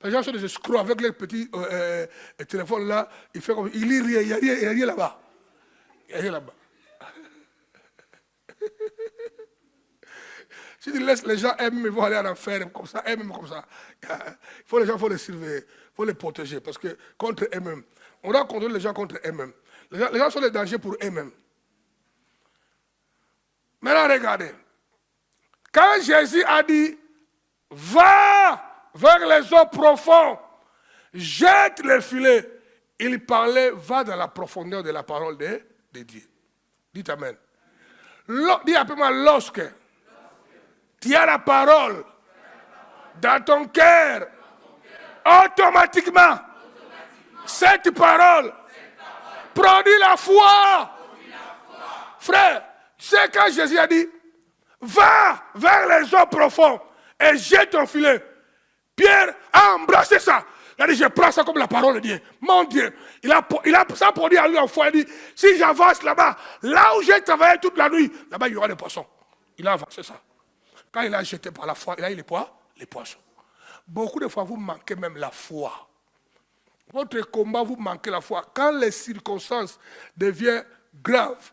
Les gens sont des escrocs avec les petits téléphones là. Il fait comme il lit rien, il n'y a rien là-bas. Il n'y a rien là-bas. Si tu laisses les gens aimer, ils vont aller en enfer comme ça, eux-mêmes comme ça. Les gens, il faut les surveiller, il faut les protéger, parce que contre eux-mêmes, on doit contrôler les gens contre eux-mêmes. Les gens sont des dangers pour eux-mêmes. Maintenant, regardez. Quand Jésus a dit, va vers les eaux profondes, jette le filet, il parlait, va dans la profondeur de la parole de Dieu. Dites Amen. Dis après-moi, lorsque tu as la parole dans ton cœur, automatiquement, cette parole produit la foi. Frère, c'est quand Jésus a dit, va vers les eaux profondes et jette ton filet. Pierre a embrassé ça. Il a dit, je prends ça comme la parole de Dieu. Mon Dieu, il a ça produit à lui en foi. Il dit, si j'avance là-bas, là où j'ai travaillé toute la nuit, là-bas il y aura des poissons. Il a avancé ça. Quand il a jeté par la foi, il a eu les poissons. Beaucoup de fois, vous manquez même la foi. Votre combat, vous manquez la foi. Quand les circonstances deviennent graves,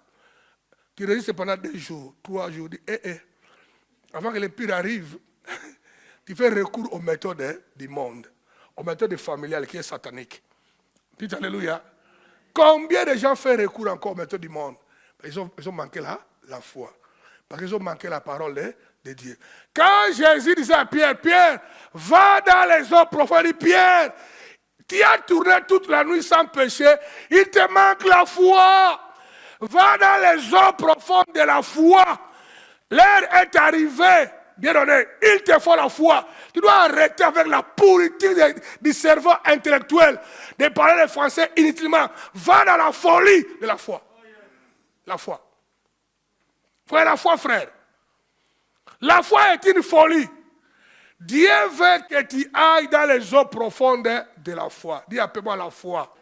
tu résistes pendant 2 jours, 3 jours, tu dis, avant que les pires arrivent, tu fais recours aux méthodes du monde, aux méthodes familiales qui est satanique. Dites alléluia. Combien de gens font recours encore aux méthodes du monde? Ils ont manqué la foi. Parce qu'ils ont manqué la parole de Dieu. Quand Jésus disait à Pierre, Pierre, va dans les eaux profondes, il dit, Pierre, tu as tourné toute la nuit sans péché, il te manque la foi. Va dans les eaux profondes de la foi. L'heure est arrivée, bien donné, il te faut la foi. Tu dois arrêter avec la pourriture du cerveau intellectuel, de parler le français inutilement. Va dans la folie de la foi. La foi. Frère, la foi, frère. La foi est une folie. Dieu veut que tu ailles dans les eaux profondes de la foi. Dis appelle-moi la foi.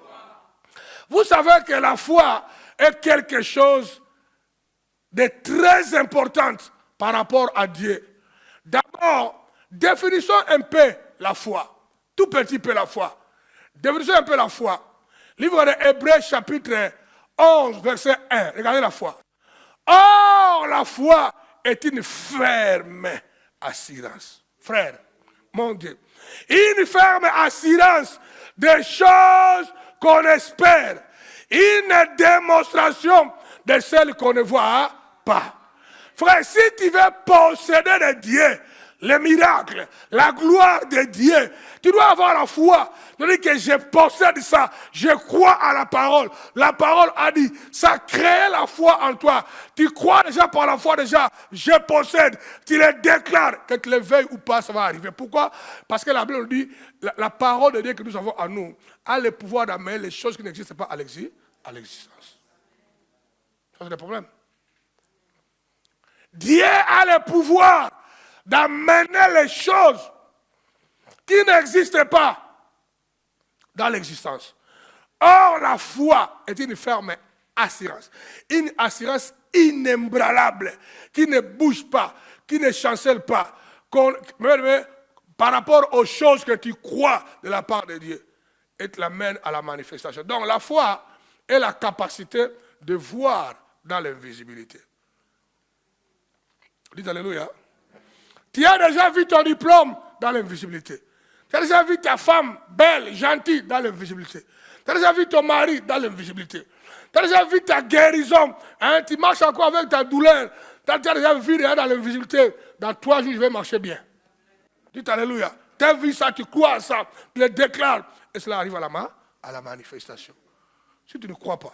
Vous savez que la foi est quelque chose de très important par rapport à Dieu. D'abord, définissons un peu la foi. Tout petit peu la foi. Définissons un peu la foi. Livre de Hébreux chapitre 11, verset 1. Regardez la foi. Or, la foi est une ferme assurance. Frère, mon Dieu. Une ferme assurance des choses qu'on espère. Une démonstration de celles qu'on ne voit pas. Frère, si tu veux posséder de Dieu, les miracles, la gloire de Dieu, tu dois avoir la foi. Tu dis que je possède ça, je crois à la parole. La parole a dit, ça crée la foi en toi. Tu crois déjà par la foi déjà, je possède. Tu le déclares, que tu le veuilles ou pas, ça va arriver. Pourquoi? Parce que la Bible nous dit, la parole de Dieu que nous avons en nous a le pouvoir d'amener les choses qui n'existent pas à l'existence. c'est le problème. Dieu a le pouvoir d'amener les choses qui n'existent pas dans l'existence. Or, la foi est une ferme assurance. Une assurance inébranlable, qui ne bouge pas, qui ne chancelle pas, par rapport aux choses que tu crois de la part de Dieu, et te l'amène à la manifestation. Donc, la foi est la capacité de voir dans l'invisibilité. Dites Alléluia. Tu as déjà vu ton diplôme dans l'invisibilité. Tu as déjà vu ta femme belle, gentille dans l'invisibilité. Tu as déjà vu ton mari dans l'invisibilité. Tu as déjà vu ta guérison. Hein, tu marches encore avec ta douleur. Tu as déjà vu dans l'invisibilité. Dans 3 jours, je vais marcher bien. Dites Alléluia. Tu as vu ça, tu crois à ça, tu le déclares. Et cela arrive à la manifestation. Si tu ne crois pas.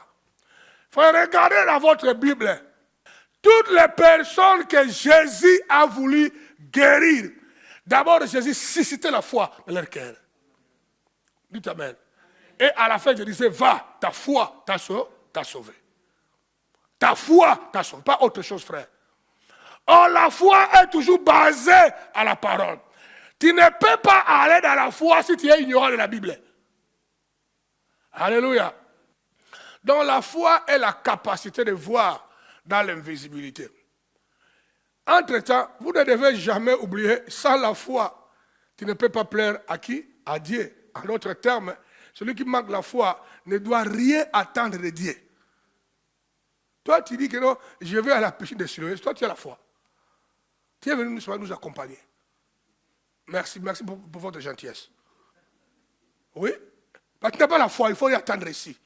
Il faut regarder dans votre Bible. Toutes les personnes que Jésus a voulu guérir, d'abord Jésus suscitait la foi dans leur cœur. Dites Amen. Et à la fin, je disais, va, ta foi t'a sauvé. Ta foi t'a sauvé, pas autre chose, frère. Or, la foi est toujours basée à la parole. Tu ne peux pas aller dans la foi si tu es ignorant de la Bible. Alléluia. Donc, la foi est la capacité de voir dans l'invisibilité. Entre-temps, vous ne devez jamais oublier, sans la foi, tu ne peux pas plaire à qui? À Dieu. En d'autres termes, celui qui manque la foi ne doit rien attendre de Dieu. Toi, tu dis que non, je vais à la piscine de Siloé. Toi, tu as la foi. Tu es venu nous accompagner. Merci pour votre gentillesse. Oui? Mais tu n'as pas la foi, il faut y attendre ici.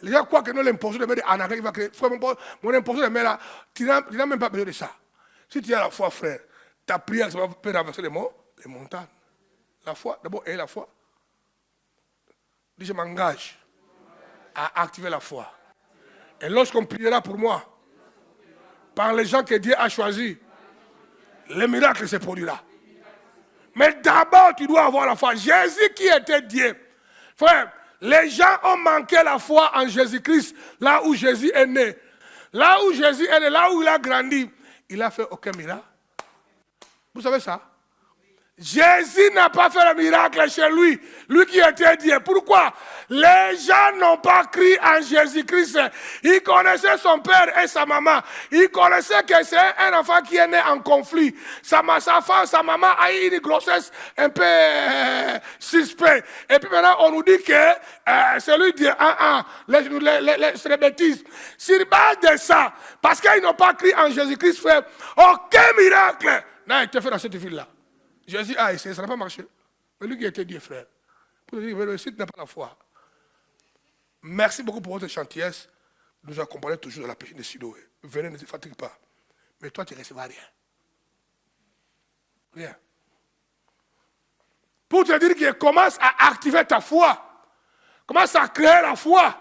Les gens croient que non, l'imposition de mettre en arrière, il va créer. Mon imposition de mettre là, tu n'as même pas besoin de ça. Si tu as la foi, frère, ta prière, ça peut renverser les montagnes. La foi, d'abord, et la foi. Dis, je m'engage à activer la foi. Et lorsqu'on priera pour moi, par les gens que Dieu a choisis, le miracle se produira. Mais d'abord, tu dois avoir la foi. Jésus qui était Dieu. Frère, les gens ont manqué la foi en Jésus-Christ, là où Jésus est né. Là où Jésus est né, là où il a grandi, il n'a fait aucun miracle. Vous savez ça? Jésus n'a pas fait le miracle chez lui, lui qui était Dieu. Pourquoi? Les gens n'ont pas cru en Jésus-Christ. Ils connaissaient son père et sa maman. Ils connaissaient que c'est un enfant qui est né en conflit. Sa maman a eu une grossesse un peu suspecte. Et puis maintenant, on nous dit que c'est lui qui c'est des bêtises. Sur base de ça, parce qu'ils n'ont pas cru en Jésus-Christ, fait aucun miracle n'a été fait dans cette ville-là. Jésus a essayé, ça n'a pas marché. Mais lui qui était Dieu, frère. Pour dire, si tu n'as pas la foi. Merci beaucoup pour votre gentillesse. Nous accompagnons toujours dans la piscine de Siloé. Venez, ne te fatigue pas. Mais toi, tu ne recevras rien. Rien. Pour te dire qu'il commence à activer ta foi. Commence à créer la foi.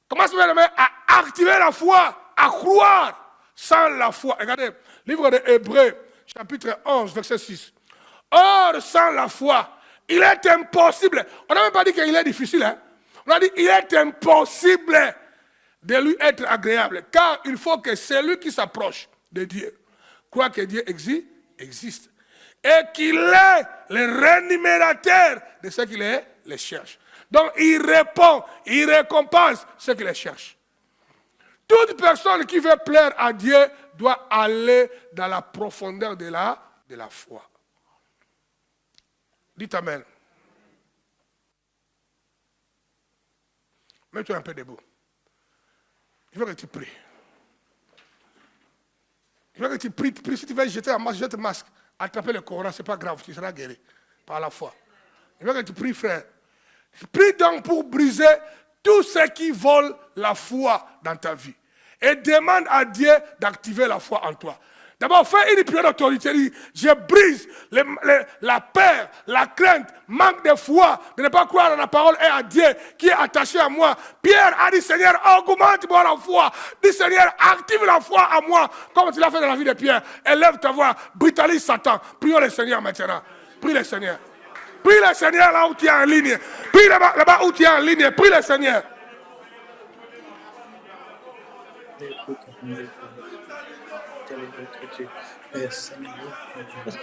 Commence à activer la foi, à croire sans la foi. Regardez, livre de Hébreux, chapitre 11, verset 6. Or, sans la foi, il est impossible. On n'a même pas dit qu'il est difficile. Hein? On a dit qu'il est impossible de lui être agréable. Car il faut que celui qui s'approche de Dieu croit que Dieu existe. Et qu'il est le rémunérateur de ceux qui les cherchent. Donc il répond, il récompense ceux qui les cherchent. Toute personne qui veut plaire à Dieu doit aller dans la profondeur de la foi. Dites Amen. Mets-toi un peu debout. Je veux que tu pries. Je veux que tu pries. Si tu veux jeter un masque, jette un masque. Attraper le Coran, ce n'est pas grave, tu seras guéri par la foi. Je veux que tu pries, frère. Prie donc pour briser tout ce qui vole la foi dans ta vie. Et demande à Dieu d'activer la foi en toi. D'abord, fais une prière d'autorité. Je brise la peur, la crainte, manque de foi, de ne pas croire en la parole et à Dieu qui est attaché à moi. Pierre a dit, Seigneur, augmente-moi la foi. Dis, Seigneur, active la foi à moi, comme tu l'as fait dans la vie de Pierre. Élève ta voix, brutalise Satan. Prions le Seigneur maintenant. Prie le Seigneur. Prie le Seigneur là où tu es en ligne. Prie là-bas où tu es en ligne. Prie le Seigneur.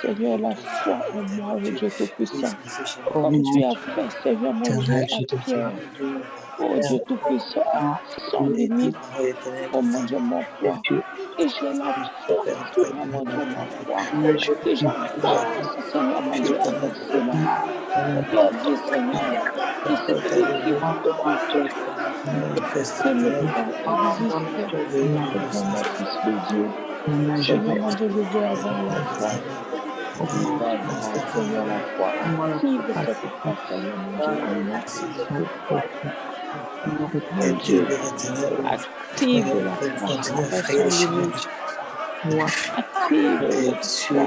Seigneur, la foi en moi, oh Dieu Tout-Puissant, comme tu as fait, Seigneur mon Dieu, à Pierre, oh Dieu Tout-Puissant, sans limite, oh mon Dieu, ma foi, que j'ai la foi, Seigneur mon Dieu, ma foi, que j'avance, Seigneur mon Dieu, avec cela. Tu as dit, Seigneur, que celui qui doute, que le temps existe devant mon Fils de Dieu. Seigneur mon Dieu, je veux avoir la foi. Donne-moi, Seigneur, la foi. Active cette foi, Seigneur mon Dieu, en moi. Mon Dieu, active la foi avec son limite. Active cette foi,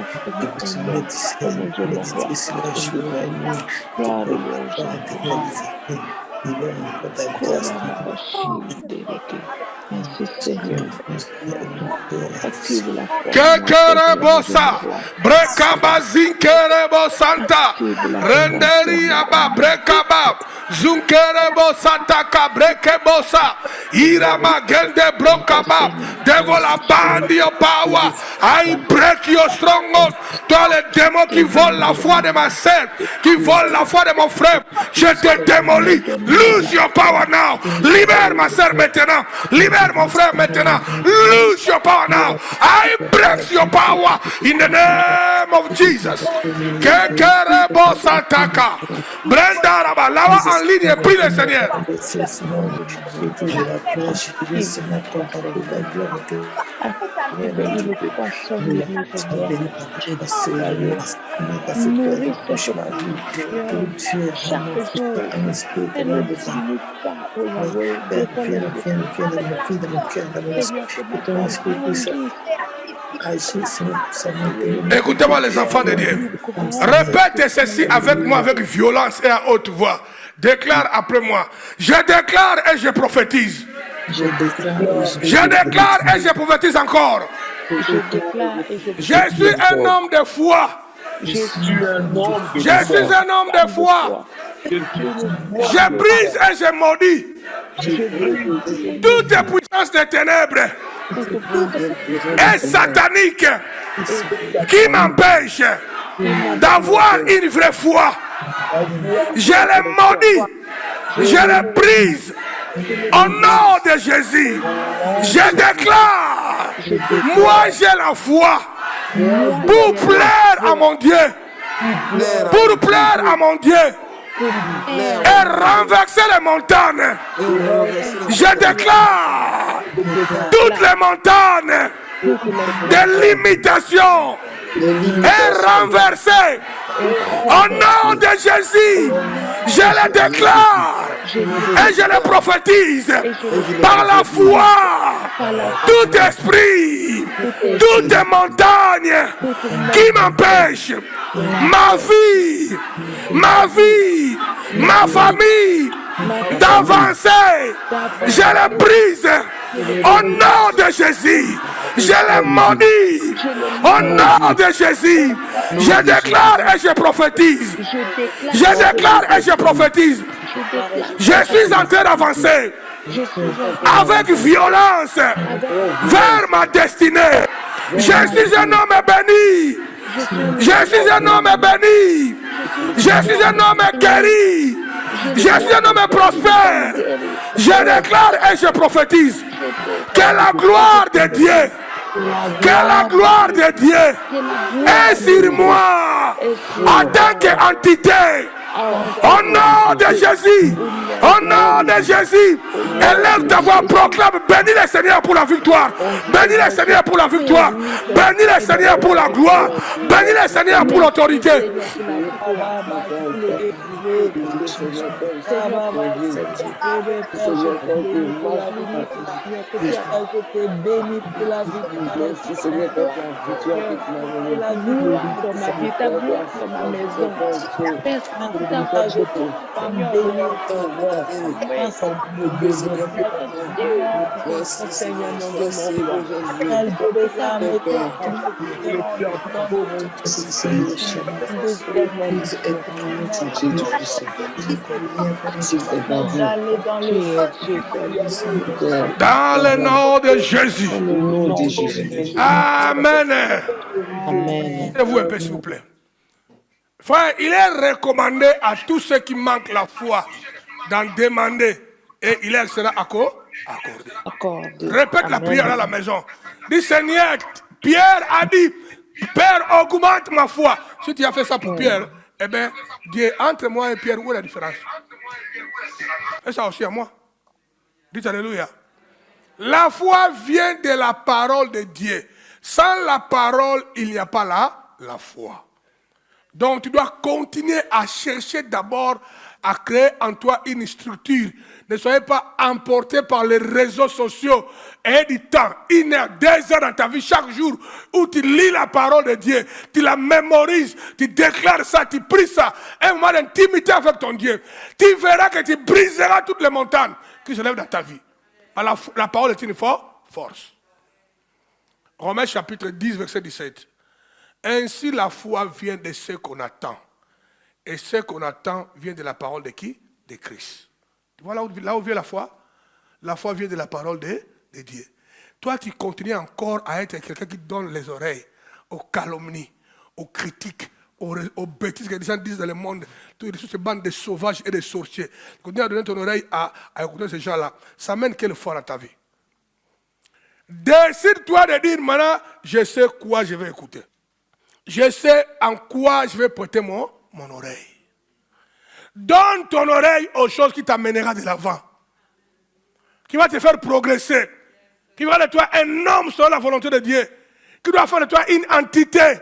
Seigneur, en moi. Oh mon Dieu, mon roi, gloire et louange à toi. Merci Seigneur. Active la foi. Kekerebosa, brekaba zinkerebo santa, renderi aba brekaba, zunkerebo santa kabrekebosa, irama gende brokaba. Devil abandon your power. I break your stronghold. Toi les démons qui volent la foi de ma sœur, qui volent la foi de mon frère, je te démolis. Lose your power now. Libère ma sœur maintenant. Libère mon frère maintenant. Lose your power now. I break your power in the name of Jesus. Kekerebo Santaka. Brenda Rabalawa en ligne et prie le Seigneur. Nourris cette chaque jour. Elle ne diminue pas, oh Yahweh, de ton Écoutez-moi les enfants de Dieu. Répétez ceci avec moi avec violence et à haute voix. Déclare après moi. Je déclare et je prophétise. Je déclare et je prophétise encore. Je suis un homme de foi. Je suis un homme de foi. Je brise et je maudis toutes les puissances des ténèbres et sataniques qui m'empêchent d'avoir une vraie foi. Je les maudis, je les brise au nom de Jésus. Je déclare, moi j'ai la foi pour plaire à mon Dieu, pour plaire à mon Dieu et renverser les montagnes. Je déclare toutes les montagnes de limitation est renversée au nom de Jésus. Je les déclare et je les prophétise par la foi. Tout esprit, toute montagne qui m'empêche ma vie, ma famille d'avancer, je les brise au nom de Jésus. Je les maudis au nom de Jésus. Je déclare et je prophétise. Je déclare et je prophétise. Je suis en train d'avancer avec violence vers ma destinée. Je suis un homme béni. Je suis un homme béni. Je suis un homme guéri. Je suis un homme prospère. Je déclare et je prophétise que la gloire de Dieu, que la gloire de Dieu est sur moi en tant qu'entité. Au nom de Jésus, au nom de Jésus, élève ta voix, proclame, bénis le Seigneur pour la victoire, bénis le Seigneur pour la victoire, bénis le Seigneur pour la gloire, bénis le Seigneur pour l'autorité. qui continue d'aller dans le sens de Dieu. Dans le nom de Jésus. Dans le nom de Jésus. Amen. Amen. Levez-vous un peu, s'il vous plaît. Frère, il est recommandé à tous ceux qui manquent la foi d'en demander et il leur sera accordé. Répète la prière à la maison. Dis Seigneur, Pierre a dit, Père, augmente ma foi. Si tu as fait ça pour Pierre, eh bien, Dieu, entre moi et Pierre, où est la différence? Et ça aussi à moi. Dites alléluia. La foi vient de la parole de Dieu. Sans la parole, il n'y a pas la foi. Donc tu dois continuer à chercher d'abord à créer en toi une structure. Ne soyez pas emporté par les réseaux sociaux et du temps, 1 heure, 2 heures dans ta vie chaque jour où tu lis la parole de Dieu, tu la mémorises, tu déclares ça, tu pries ça, un moment d'intimité avec ton Dieu. Tu verras que tu briseras toutes les montagnes qui se lèvent dans ta vie. La parole est une force. Romains chapitre 10, verset 17. Ainsi la foi vient de ce qu'on attend. Et ce qu'on attend vient de la parole de qui? De Christ. Tu vois là où vient la foi? La foi vient de la parole de Dieu. Toi, tu continues encore à être quelqu'un qui donne les oreilles aux calomnies, aux critiques, aux bêtises que les gens disent dans le monde. Toutes ces bandes de sauvages et de sorciers. Tu continues à donner ton oreille à écouter ces gens-là. Ça mène quelle foi dans ta vie? Décide-toi de dire maintenant, je sais quoi je vais écouter. Je sais en quoi je vais prêter mon oreille. Donne ton oreille aux choses qui t'amèneront de l'avant. Qui va te faire progresser. Qui va faire de toi un homme selon la volonté de Dieu. Qui doit faire de toi une entité.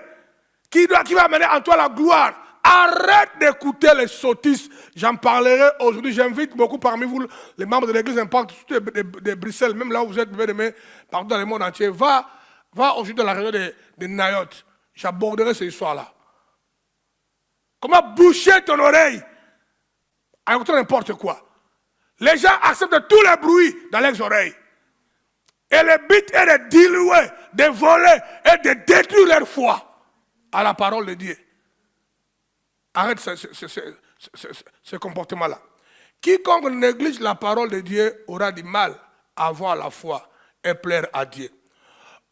Qui va amener en toi la gloire. Arrête d'écouter les sottises. J'en parlerai aujourd'hui. J'invite beaucoup parmi vous, les membres de l'église Impact de Bruxelles, même là où vous êtes, partout dans le monde entier. Va aujourd'hui dans la région de Nayotte. J'aborderai cette histoire-là. Comment boucher ton oreille à écouter n'importe quoi. Les gens acceptent tous les bruits dans leurs oreilles. Et le but est de diluer, de voler et de détruire leur foi à la parole de Dieu. Arrête ce comportement-là. Quiconque néglige la parole de Dieu aura du mal à avoir la foi et plaire à Dieu.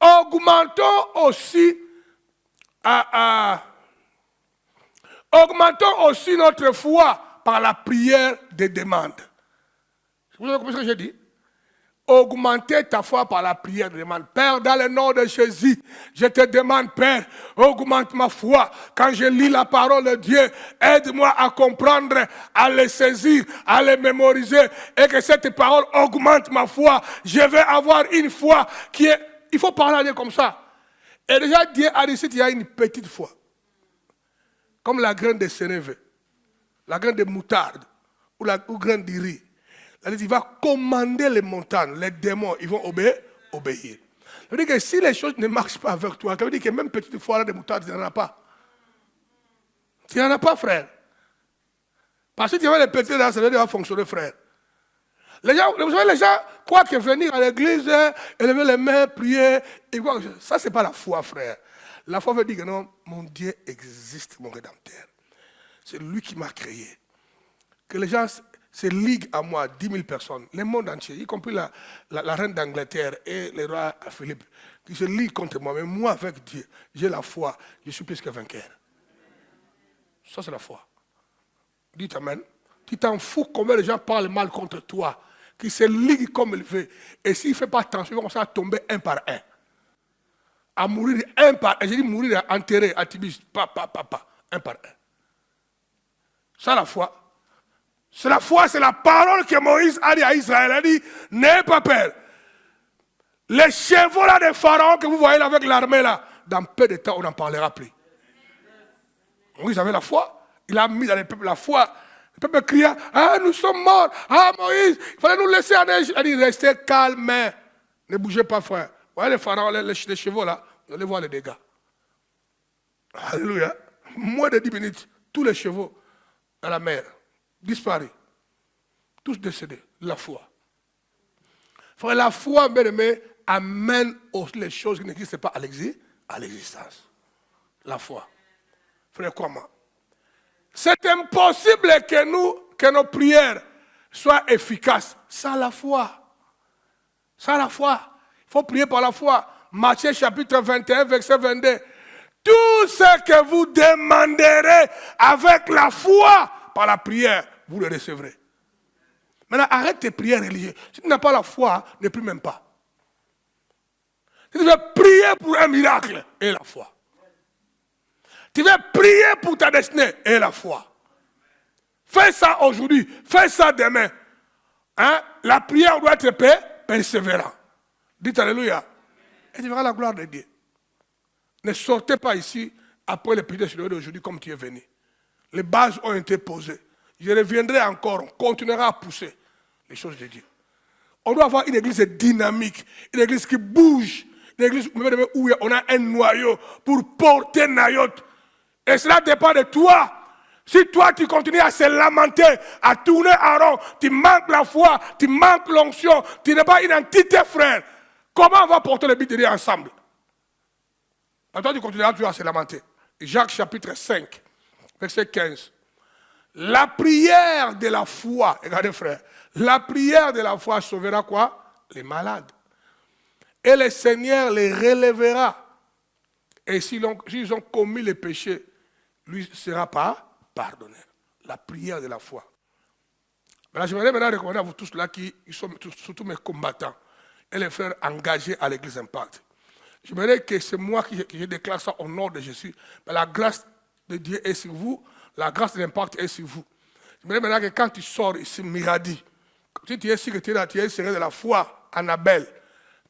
Augmentons aussi notre foi par la prière des demandes. Vous avez compris ce que j'ai dit? Augmenter ta foi par la prière des demandes. Père, dans le nom de Jésus, je te demande, Père, augmente ma foi. Quand je lis la parole de Dieu, aide-moi à comprendre, à les saisir, à les mémoriser, et que cette parole augmente ma foi. Je vais avoir une foi qui est... Il faut parler à Dieu comme ça. Et déjà, Dieu a dit, si tu as une petite foi, comme la graine de sénévé, la graine de moutarde, ou la graine de riz, il va commander les montagnes, les démons, ils vont obéir. Ça veut dire que si les choses ne marchent pas avec toi, ça veut dire que même petite foi de moutarde, tu n'en as pas. Tu n'en as pas, frère. Parce que tu avais les petites là, ça veut dire que ça va fonctionner, frère. Les gens, vous savez, les gens croient que venir à l'église, élever les mains, prier, ça, ce n'est pas la foi, frère. La foi veut dire que non, mon Dieu existe, mon Rédempteur. C'est lui qui m'a créé. Que les gens se liguent à moi, 10 000 personnes, le monde entier, y compris la reine d'Angleterre et le roi Philippe, qui se liguent contre moi. Mais moi, avec Dieu, j'ai la foi, je suis plus que vainqueur. Ça, c'est la foi. Dites Amen. Tu t'en fous combien les gens parlent mal contre toi, qui se liguent comme il veut. Et s'il ne fait pas attention, il va commencer à tomber un par un. À mourir un par un. J'ai dit mourir, enterré, à Tibis, un par un. Ça, la foi. C'est la foi, c'est la parole que Moïse a dit à Israël. Il a dit, n'ayez pas peur. Les chevaux là de Pharaon que vous voyez là avec l'armée là, dans peu de temps, on n'en parlera plus. Moïse avait la foi. Il a mis dans le peuple la foi. Le peuple criait, ah, nous sommes morts. Ah, Moïse, il fallait nous laisser en Égypte. Il a dit, restez calme. Ne bougez pas, frère. Vous voyez les pharaons, les chevaux là, vous allez voir les dégâts. Alléluia. Moins de 10 minutes, tous les chevaux dans la mer. Disparu. Tous décédés. La foi. Frère, la foi, bien aimé, amène aussi les choses qui n'existent pas à l'existence. La foi. Frère, comment? C'est impossible que nous que nos prières soient efficaces, sans la foi. Sans la foi. Il faut prier par la foi. Matthieu chapitre 21, verset 22. Tout ce que vous demanderez avec la foi par la prière, vous le recevrez. Maintenant, arrête tes prières religieuses. Si tu n'as pas la foi, ne prie même pas. Si tu veux prier pour un miracle, et la foi. Tu veux prier pour ta destinée, et la foi. Fais ça aujourd'hui, fais ça demain. Hein? La prière doit être persévérante. Dites alléluia. Et tu verras la gloire de Dieu. Ne sortez pas ici après le prières d'aujourd'hui comme tu es venu. Les bases ont été posées. Je reviendrai encore, on continuera à pousser les choses de Dieu. On doit avoir une église dynamique, une église qui bouge, une église où on a un noyau pour porter Nayot. Et cela dépend de toi. Si toi tu continues à se lamenter, à tourner en rond, tu manques la foi, tu manques l'onction, tu n'es pas une entité frère, comment on va porter le but de Dieu ensemble? Toi tu continueras toujours à se lamenter. Jacques chapitre 5, verset 15. La prière de la foi, regardez frère, la prière de la foi sauvera quoi? Les malades. Et le Seigneur les relèvera. Et s'ils ont commis les péchés, lui ne sera pas pardonné. La prière de la foi. Maintenant, je voudrais maintenant recommander à vous tous là qui sont surtout mes combattants et les frères engagés à l'église Impact. Je voudrais que c'est moi qui déclare ça au nom de Jésus. Mais la grâce de Dieu est sur vous. La grâce de l'Impact est sur vous. Je voudrais maintenant que quand tu sors ici, Miradi, si tu es sûr que tu es serré de la foi, Annabelle,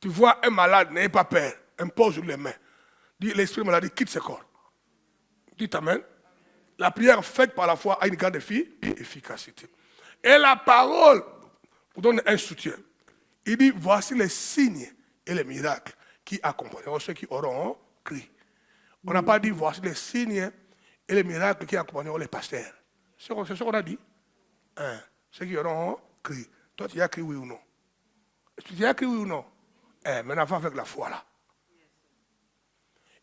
tu vois un malade, n'ayez pas peur. Impose les mains. Dis l'esprit maladie, quitte ce corps. Dites Amen. La prière faite par la foi a une grande efficacité. Et la parole vous donne un soutien. Il dit, voici les signes et les miracles qui accompagneront ceux qui auront cru. On n'a pas dit, voici les signes et les miracles qui accompagneront les pasteurs. C'est ce qu'on a dit. Hein? Ceux qui auront cru. Toi, tu as cru oui ou non? Tu as cru oui ou non? Maintenant, va avec la foi là.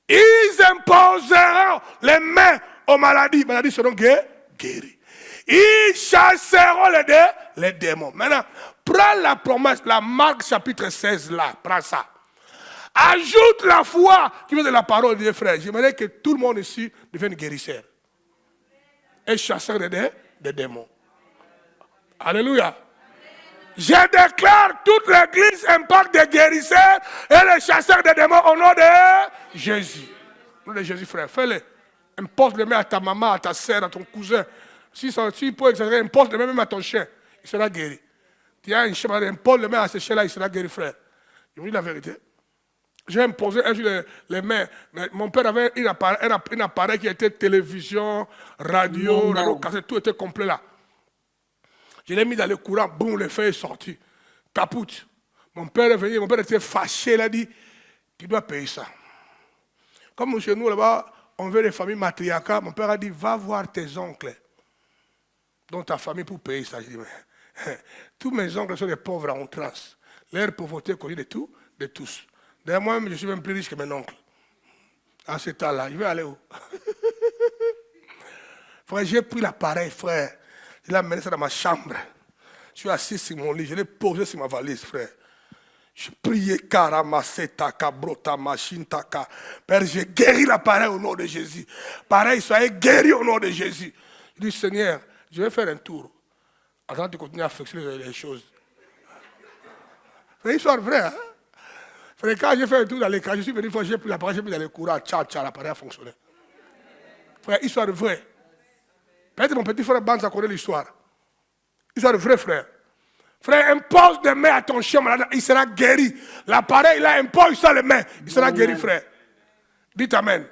Ils imposeront les mains aux maladies. Les maladies seront guéries. Ils chasseront les démons. Maintenant, prends la promesse, la Marc chapitre 16 là. Prends ça. Ajoute la foi qui vient de la parole des frères. J'aimerais que tout le monde ici devienne guérisseur. Et chasseur des démons. Alléluia. Je déclare toute l'église Impact des guérisseurs et les chasseurs des démons au nom de Jésus. Au nom de Jésus, frère. Fais-le. Impose les mains à ta maman, à ta soeur, à ton cousin. S'il peut exagérer, impose les mains même à ton chien. Il sera guéri. Tu as un chien, impose les mains à ce chien-là, il sera guéri, frère. Je vous dis la vérité. J'ai imposé un jour les mains. Mais mon père avait un appareil qui était télévision, radio, cassette, tout était complet là. Je l'ai mis dans le courant, boum, le feu est sorti. Capoute. Mon père est venu, mon père était fâché, il a dit, tu dois payer ça. Comme chez nous là-bas, on veut les familles matriarcales, mon père a dit, va voir tes oncles dans ta famille pour payer ça. Je dis, mais tous mes oncles sont des pauvres en outrance. Leur pauvreté connue de tous. D'ailleurs, moi-même, je suis même plus riche que mes oncles. À ce temps-là, je vais aller où? Frère, j'ai pris l'appareil, frère. Je l'ai amené ça dans ma chambre. Je suis assis sur mon lit. Je l'ai posé sur ma valise, frère. Je priais Karamasetaka, Brota, Machintaka. Père, j'ai guéri l'appareil au nom de Jésus. Pareil, soyez guéris au nom de Jésus. Je dis, Seigneur, je vais faire un tour. Avant de continuer à fixer les choses. C'est une histoire vraie, hein? Frère, quand j'ai fait un tour dans les cas, je suis venu, j'ai pris l'appareil, j'ai mis dans les courants, l'appareil a fonctionné. Frère, histoire vraie. Peut-être mon petit frère Banza connaît l'histoire. Histoire de vrai frère. Frère, impose des mains à ton chien malade, il sera guéri. L'appareil là, impose ça les mains, il sera guéri, frère. Dites Amen.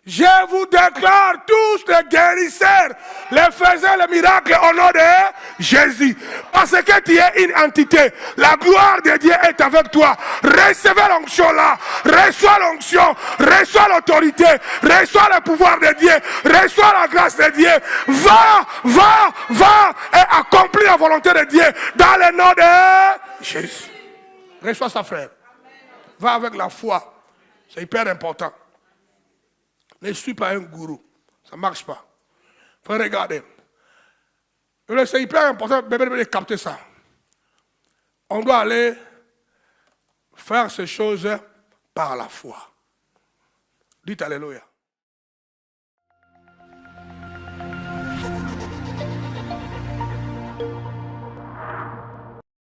Je vous déclare tous les guérisseurs, les faiseurs, les miracles au nom de Jésus. Parce que tu es une entité. La gloire de Dieu est avec toi. Recevez l'onction là. Reçois l'onction. Reçois l'autorité. Reçois le pouvoir de Dieu. Reçois la grâce de Dieu. Va et accomplis la volonté de Dieu dans le nom de Jésus. Reçois ça, frère. Va avec la foi. C'est hyper important. Ne suis pas un gourou. Ça ne marche pas. Faut regarder. C'est hyper important de capter ça. On doit aller faire ces choses par la foi. Dites Alléluia.